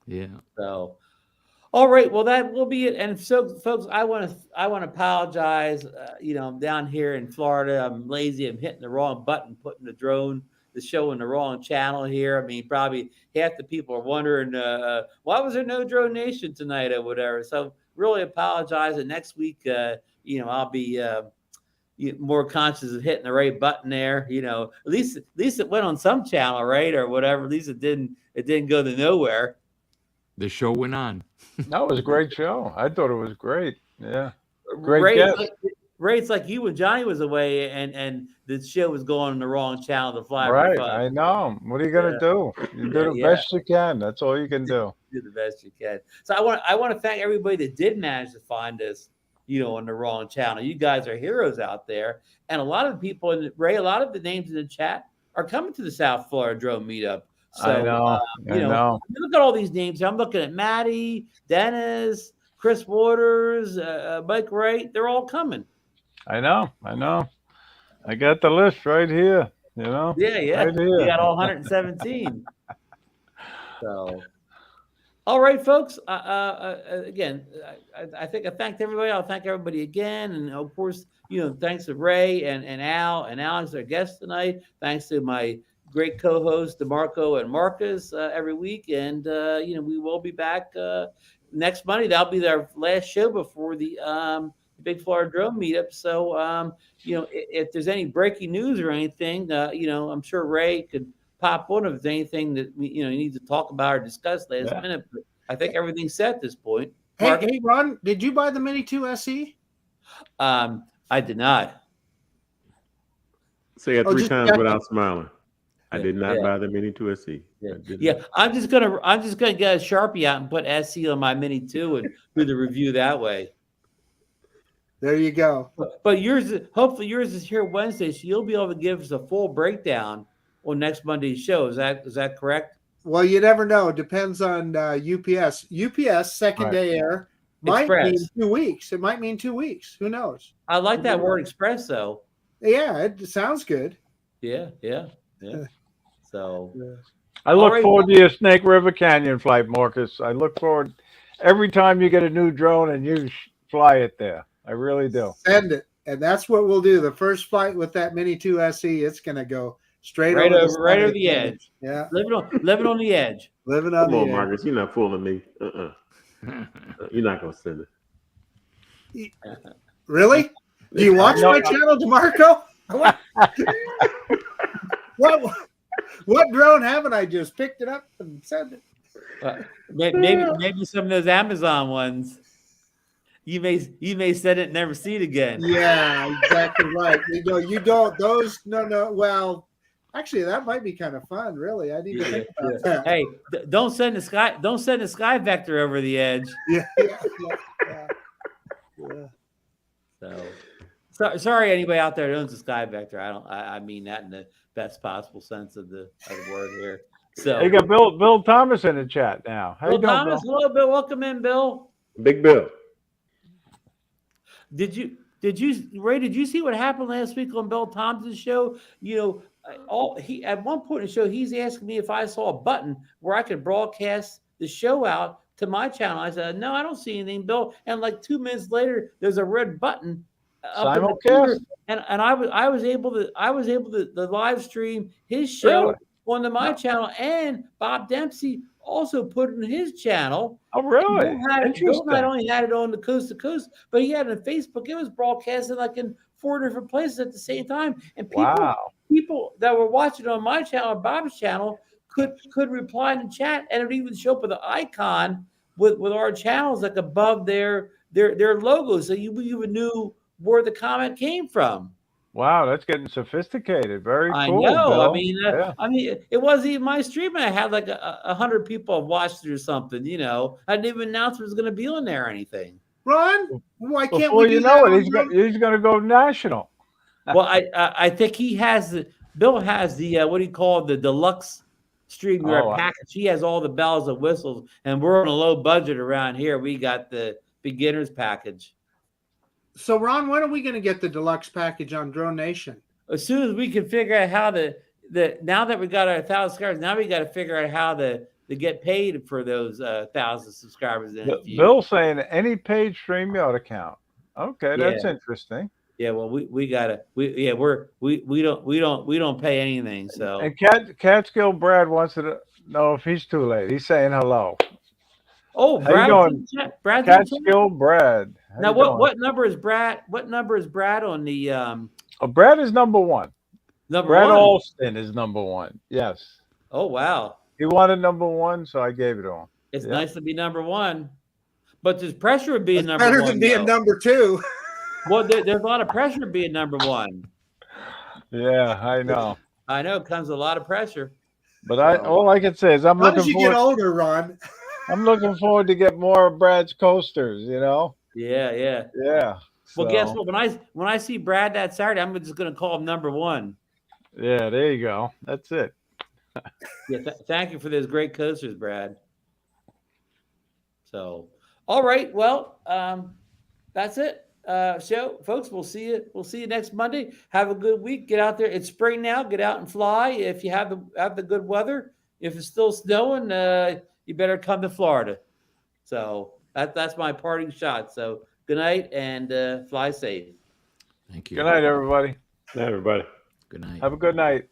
Yeah. So, all right. Well, that will be it. And so, folks, I want to apologize. I'm down here in Florida. I'm lazy. I'm hitting the wrong button, putting the show in the wrong channel here. I mean, probably half the people are wondering why was there no DroneNation tonight or whatever. So, really apologize. And next week, I'll be more conscious of hitting the right button there. At least it went on some channel, right, or whatever. At least it didn't go to nowhere. The show went on. That was a great show. I thought it was great. Yeah. Great Ray, guest. Ray, it's like you when Johnny was away and the show was going on the wrong channel to fly for Right. fun. I know. What are you going to do? You do the Yeah. best you can. That's all you can do. Do the best you can. So I want to thank everybody that did manage to find us, on the wrong channel. You guys are heroes out there, and a lot of the people in Ray, a lot of the names in the chat are coming to the South Florida Drone Meetup. So I know. I know. look at all these names. I'm looking at Maddie, Dennis, Chris Waters, Mike Wright. They're all coming. I know. I know. I got the list right here. Yeah. Right here. You got all 117. So, all right, folks. Again, I think I thanked everybody. I'll thank everybody again, and of course, thanks to Ray and Al and Alex, our guests tonight. Thanks to my great co-hosts DeMarco and Marcus every week, and we will be back next Monday. That'll be our last show before the Big Florida Drone Meetup. So, if there's any breaking news or anything, I'm sure Ray could pop on if there's anything that you need to talk about or discuss last minute. But I think everything's set at this point. Hey, Ron, did you buy the Mini 2 SE? I did not. Say it three just times check without smiling. I did not Yeah. buy the Mini 2 SE. Yeah, I'm just gonna get a Sharpie out and put SE on my Mini 2 and do the review that way. There you go. But hopefully yours is here Wednesday, so you'll be able to give us a full breakdown on next Monday's show. Is that correct? Well, you never know. Depends on UPS. UPS second day air might mean 2 weeks. It might mean 2 weeks. Who knows? I like that word express though. Yeah, it sounds good. Yeah. So I look forward to your Snake River Canyon flight, Marcus. I look forward every time you get a new drone and you fly it there. I really do. Send it. And that's what we'll do. The first flight with that Mini 2 SE, it's going to go straight right over the canyon. edge. Yeah. Living on the edge. Living on Come the on, edge. Marcus. You're not fooling me. You're not going to send it. Really? Do you watch my channel, DeMarco? What drone haven't I just picked it up and sent it? Maybe some of those Amazon ones. You may send it and never see it again. Yeah, exactly right. You don't those no. Well, actually, that might be kind of fun. Really, I need to think about that. Hey, don't send the sky vector over the edge. Yeah. So sorry, anybody out there that owns a sky vector. I mean that in the best possible sense of the word here. So you got Bill Thomas in the chat now. How Bill you doing, Thomas, Bill? hello, Bill. Welcome in, Bill. Big Bill. Did you Ray? Did you see what happened last week on Bill Thompson's show? He at one point in the show, he's asking me if I saw a button where I could broadcast the show out to my channel. I said, no, I don't see anything, Bill. And like 2 minutes later, there's a red button up in the corner, and I was able to live stream his show onto my channel, and Bob Dempsey also put it in his channel. Oh, really? Bill not only had it on the coast to coast, but he had it on Facebook. It was broadcasting like in 4 different places at the same time. And people that were watching on my channel, Bob's channel, could reply in the chat, and it would even show up with an icon with our channels like above their logos, so you even knew where the comment came from. Wow, that's getting sophisticated. Very cool. I know. Bill. I mean, it wasn't even my stream. I had like 100 people have watched it or something. I didn't even announce it was going to be on there or anything. Ron, why can't Before we? You know it, he's going to go national. Well, I think Bill has the what do you call it, the deluxe StreamYard package. He has all the bells and whistles, and we're on a low budget around here. We got the beginner's package. So, Ron, when are we going to get the deluxe package on DroneNation? As soon as we can figure out how now that we got our 1,000 subscribers, now we got to figure out how to get paid for those 1,000 subscribers. Bill's saying any paid StreamYard account. Okay, that's interesting. Yeah, well, we don't pay anything. So, and Catskill Brad wants to know if he's too late. He's saying hello. Oh, Brad, Catskill Brad. Now, what number is Brad? What number is Brad on the? Brad is number one. Brad Alston is number one. Yes. Oh wow. He wanted number one, so I gave it to him. It's Yeah. nice to be number one, but there's pressure of being It's number better one. than being though. number 2. Well, there's a lot of pressure being number one. Yeah, I know. I know it comes with a lot of pressure. But all I can say is I'm How looking as you get forward. older, Ron? I'm looking forward to get more of Brad's coasters. You know. Yeah. Yeah. Well, guess So, what? When I see Brad that Saturday, I'm just going to call him number one. Yeah, there you go. That's it. Yeah. Thank you for those great coasters, Brad. So, all right. Well, that's it. Show, folks. We'll see you. We'll see you next Monday. Have a good week. Get out there. It's spring now. Get out and fly. If you have the good weather. If it's still snowing, you better come to Florida. So that's my parting shot. So good night and fly safe. Thank you. Good night, everybody. Everybody. Good night. Have a good night.